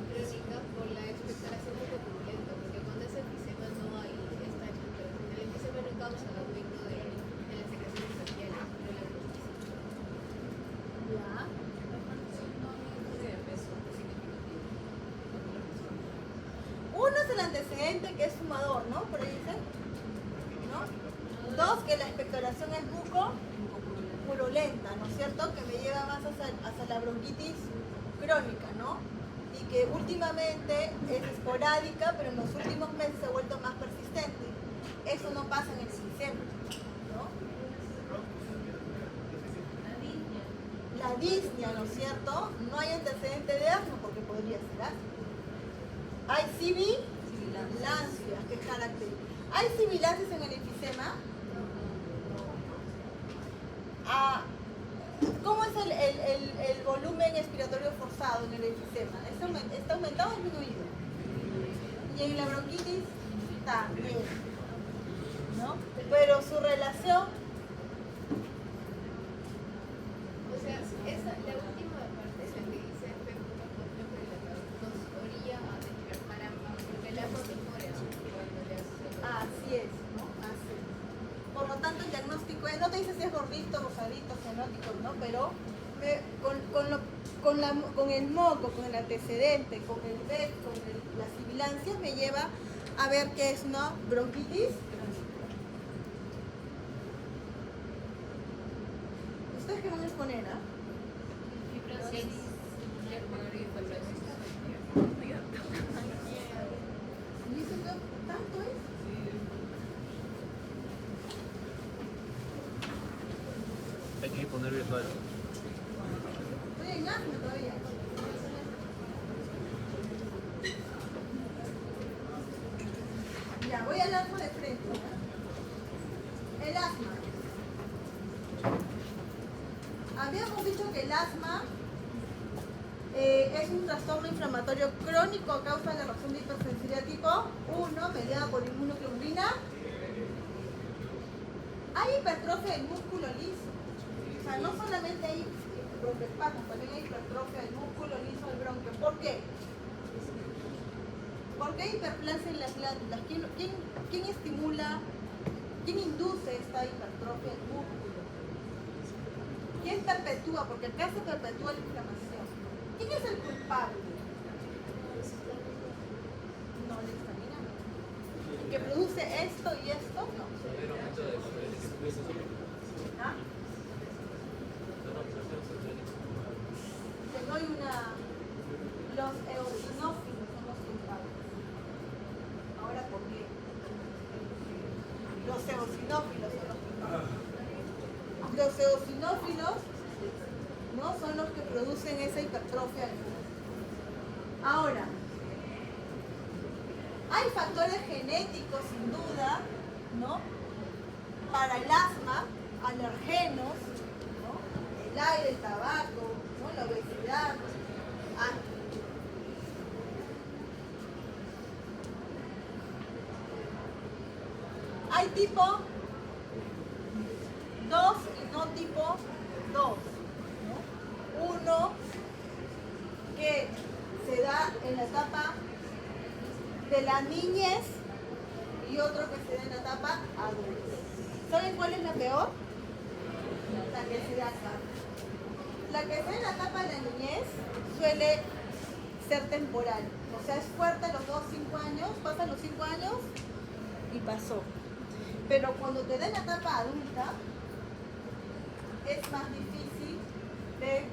crónica por la expectoración purulenta, porque cuando es enfisema no hay esta expectoración. El enfisema no causa el aumento de las secreciones bronquiales, pero la bronquitis. Ya. Uno es el antecedente que es fumador, ¿no? Por ahí dicen, ¿no? Dos, que la expectoración es purulenta, ¿no es cierto? Que me lleva más hacia la bronquitis crónica, ¿no? Y que últimamente es esporádica, pero en los últimos meses se ha vuelto más persistente. Eso no pasa en el enfisema, ¿no? La disnea, ¿no es cierto? No hay antecedente de asma porque podría ser asma. Hay sibilancias, ¿qué característica? ¿Hay sibilancias en el enfisema? Ah, ¿cómo es el volumen expiratorio forzado en el enfisema? ¿Está aumentado o disminuido? Y en la bronquitis también, ¿no? Pero su relación, O sea, la última parte es la que dice nos orilla a despertar ambas, porque el agua mejora cuando le hace. así es, ¿no? Así es. Por lo tanto, el diagnóstico es, no te dice si es gordito, rosadito, cianótico, ¿no? Pero con el moco, con el antecedente, con el BEC, con las sibilancias, me lleva a ver qué es una bronquitis. ¿Ustedes qué van a exponer, ah? Fibrosis. ¿Y eso qué tanto es? Hay que poner virtual. Estoy en asma todavía. Ya, voy al asma de frente. ¿Ya? El asma. Habíamos dicho que el asma es un trastorno inflamatorio crónico a causa de la reacción de hipersensibilidad tipo 1 mediada por inmunoglobulina. Hay hipertrofia del músculo liso. O sea, no solamente hay broncoespasmos, también hay hipertrofia del músculo liso del bronquio. ¿Por qué? ¿Por qué hay hiperplasia en las glándulas? ¿Quién estimula, quién induce esta hipertrofia del músculo? ¿Quién perpetúa? Porque acá se perpetúa la inflamación. ¿Quién es el culpable? No, la histamina no. ¿El que produce esto y esto? No. ¿Ah? Te doy los eosinófilos son los culpables. Ahora, ¿por qué? Los eosinófilos son los Los eosinófilos, ¿no? Son los que producen esa hipertrofia del músculo. Ahora, hay factores genéticos sin duda, ¿no? Para el asma, alergenos, ¿no? El aire, el tabaco, ¿no? La obesidad. Hay tipo 2 y no tipo 2. ¿No? Uno que se da en la etapa de la niñez y otro que se da en la etapa adulta. ¿Saben cuál es la peor? La que se da acá. La que se da en la etapa de la niñez suele ser temporal. O sea, es fuerte los 5 años, pasan los 5 años y pasó. Pero cuando te da en la etapa adulta, es más difícil de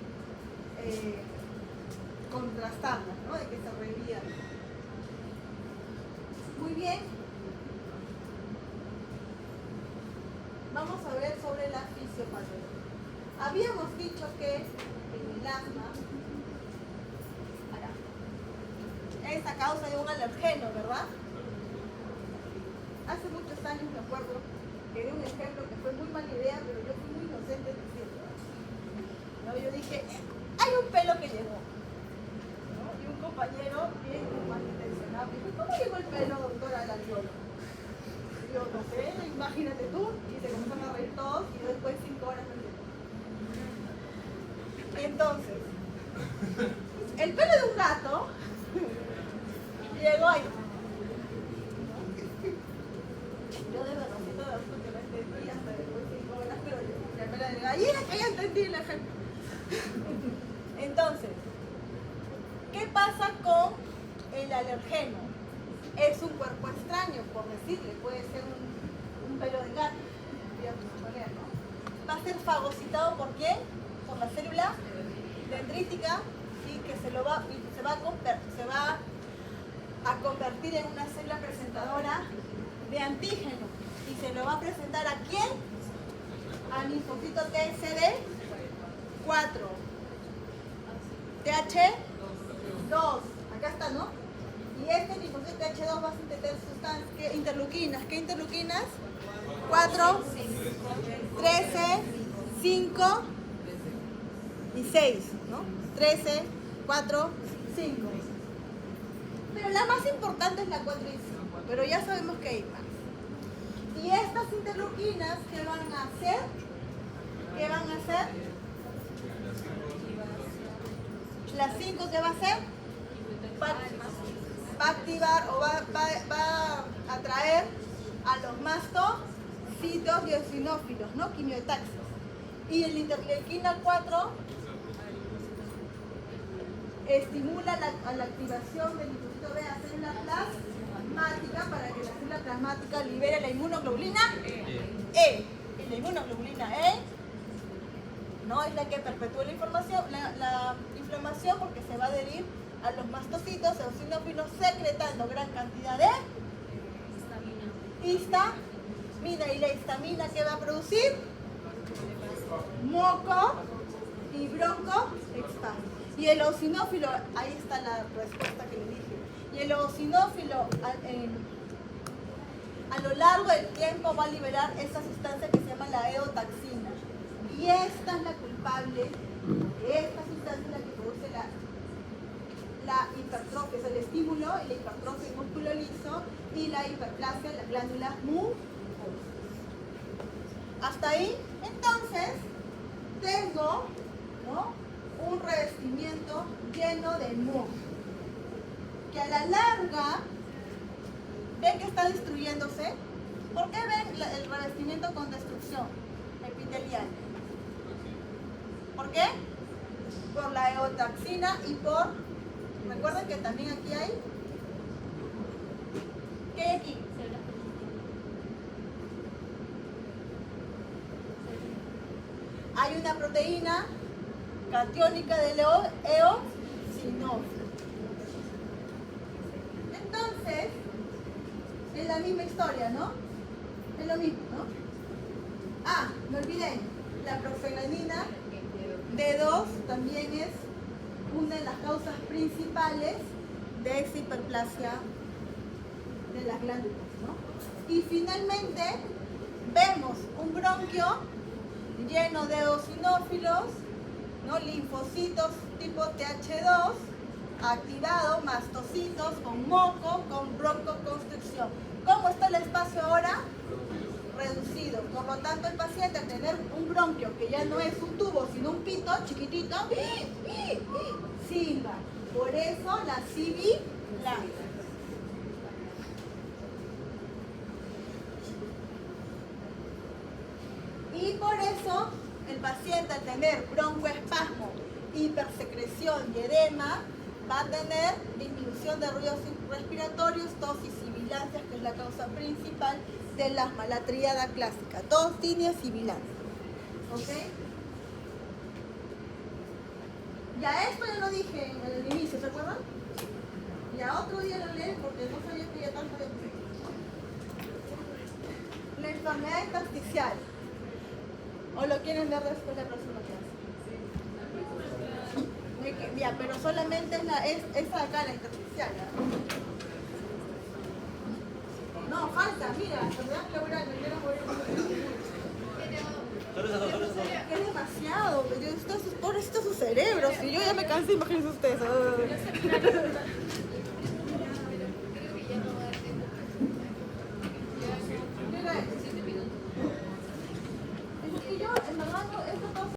contrastarla, ¿no? De que se revierta. Muy bien. Vamos a ver sobre la fisiopatología. Habíamos dicho que en el asma es a causa de un alergeno, ¿verdad? Hace muchos años me acuerdo que di un ejemplo que fue muy mala idea, pero yo fui muy inocente en decirlo. ¿No? Yo dije, hay un pelo que llegó. ¿No? Y un compañero bien malintencionado me dijo, ¿cómo llegó el pelo, doctora, al albiólogo? Yo no sé, imagínate tú. Y se comenzaron a reír todos y después 5 horas me llegó. Entonces, el pelo de un gato llegó ahí. Yo de verdad siento que no entendí hasta después de 5 horas, pero ya me la de gallina que ya entendí el ejemplo. Entonces, ¿qué pasa con el alergeno? Es un cuerpo extraño, por decirle, puede ser un pelo de gato, ¿no? Va a ser fagocitado por quién? Por la célula dendrítica y que se va a convertir en una célula presentadora de antígeno y se lo va a presentar ¿a quién? Al linfocito TCD4, TH2, acá está, ¿no? Y este linfocito TH2 va a sintetizar sustancias, ¿qué interleuquinas? ¿Qué interleuquinas? 4, 13, 5 y 6, ¿no? 13, 4, 5. Pero la más importante es la 4 y 5, pero ya sabemos que hay más. Y estas interleuquinas, ¿qué van a hacer? ¿Qué van a hacer? Las 5, ¿qué va a hacer? Va a activar o va a atraer a los mastocitos y eosinófilos, ¿no? Quimiotaxis. Y el interleuquina 4 estimula la activación del linfocito B a célula plasmática para que la célula plasmática libere la inmunoglobulina E. Y la inmunoglobulina E no es la que perpetúa la inflamación porque se va a adherir a los mastocitos eosinófilos secretando gran cantidad de histamina. ¿Y la histamina qué va a producir? Moco y broncoespasmo. Y el eosinófilo, ahí está la respuesta que le dije. Y el eosinófilo a lo largo del tiempo va a liberar esta sustancia que se llama la eotaxina. Y esta es la culpable, esta sustancia es la que produce la hipertrofia, es el estímulo y la hipertrofia del músculo liso y la hiperplasia en las glándulas mucosas. Hasta ahí, entonces, tengo, ¿no?, un revestimiento lleno de moho, que a la larga, ¿ven que está destruyéndose? ¿Por qué ven el revestimiento con destrucción epitelial? ¿Por qué? Por la eotaxina y por, recuerden que también aquí hay, ¿qué hay aquí? Hay una proteína catiónica del eosinófilo. Entonces, es la misma historia, ¿no? Es lo mismo, ¿no? Ah, me olvidé. La profenadina D2 también es una de las causas principales de esta hiperplasia de las glándulas, ¿no? Y finalmente vemos un bronquio lleno de eosinófilos, ¿no? Linfocitos tipo TH2 activado, mastocitos con moco, con broncoconstricción. ¿Cómo está el espacio ahora? Reducido. Por lo tanto, el paciente al tener un bronquio que ya no es un tubo, sino un pito chiquitito, silba. Por eso la sibilancia. Y por eso el paciente al tener broncoespasmo, hipersecreción y edema va a tener disminución de ruidos respiratorios, tos y sibilancias, que es la causa principal del asma, la tríada clásica, tos, tinea, sibilancia. ¿Ok? Ya esto ya lo dije en el inicio, ¿se acuerdan? Ya otro día lo leí porque no sabía que ya tanto había pasado. La enfermedad intersticial. ¿O lo quieren ver después de la próxima clase? Ya, pero solamente es esa de acá, la intersticial. No, falta, mira, enfermedad pleural, me quiero morir. Solo esas dos, solo esas dos. Es demasiado, pobrecito su cerebro, si yo ya me cansé, imagínense ustedes.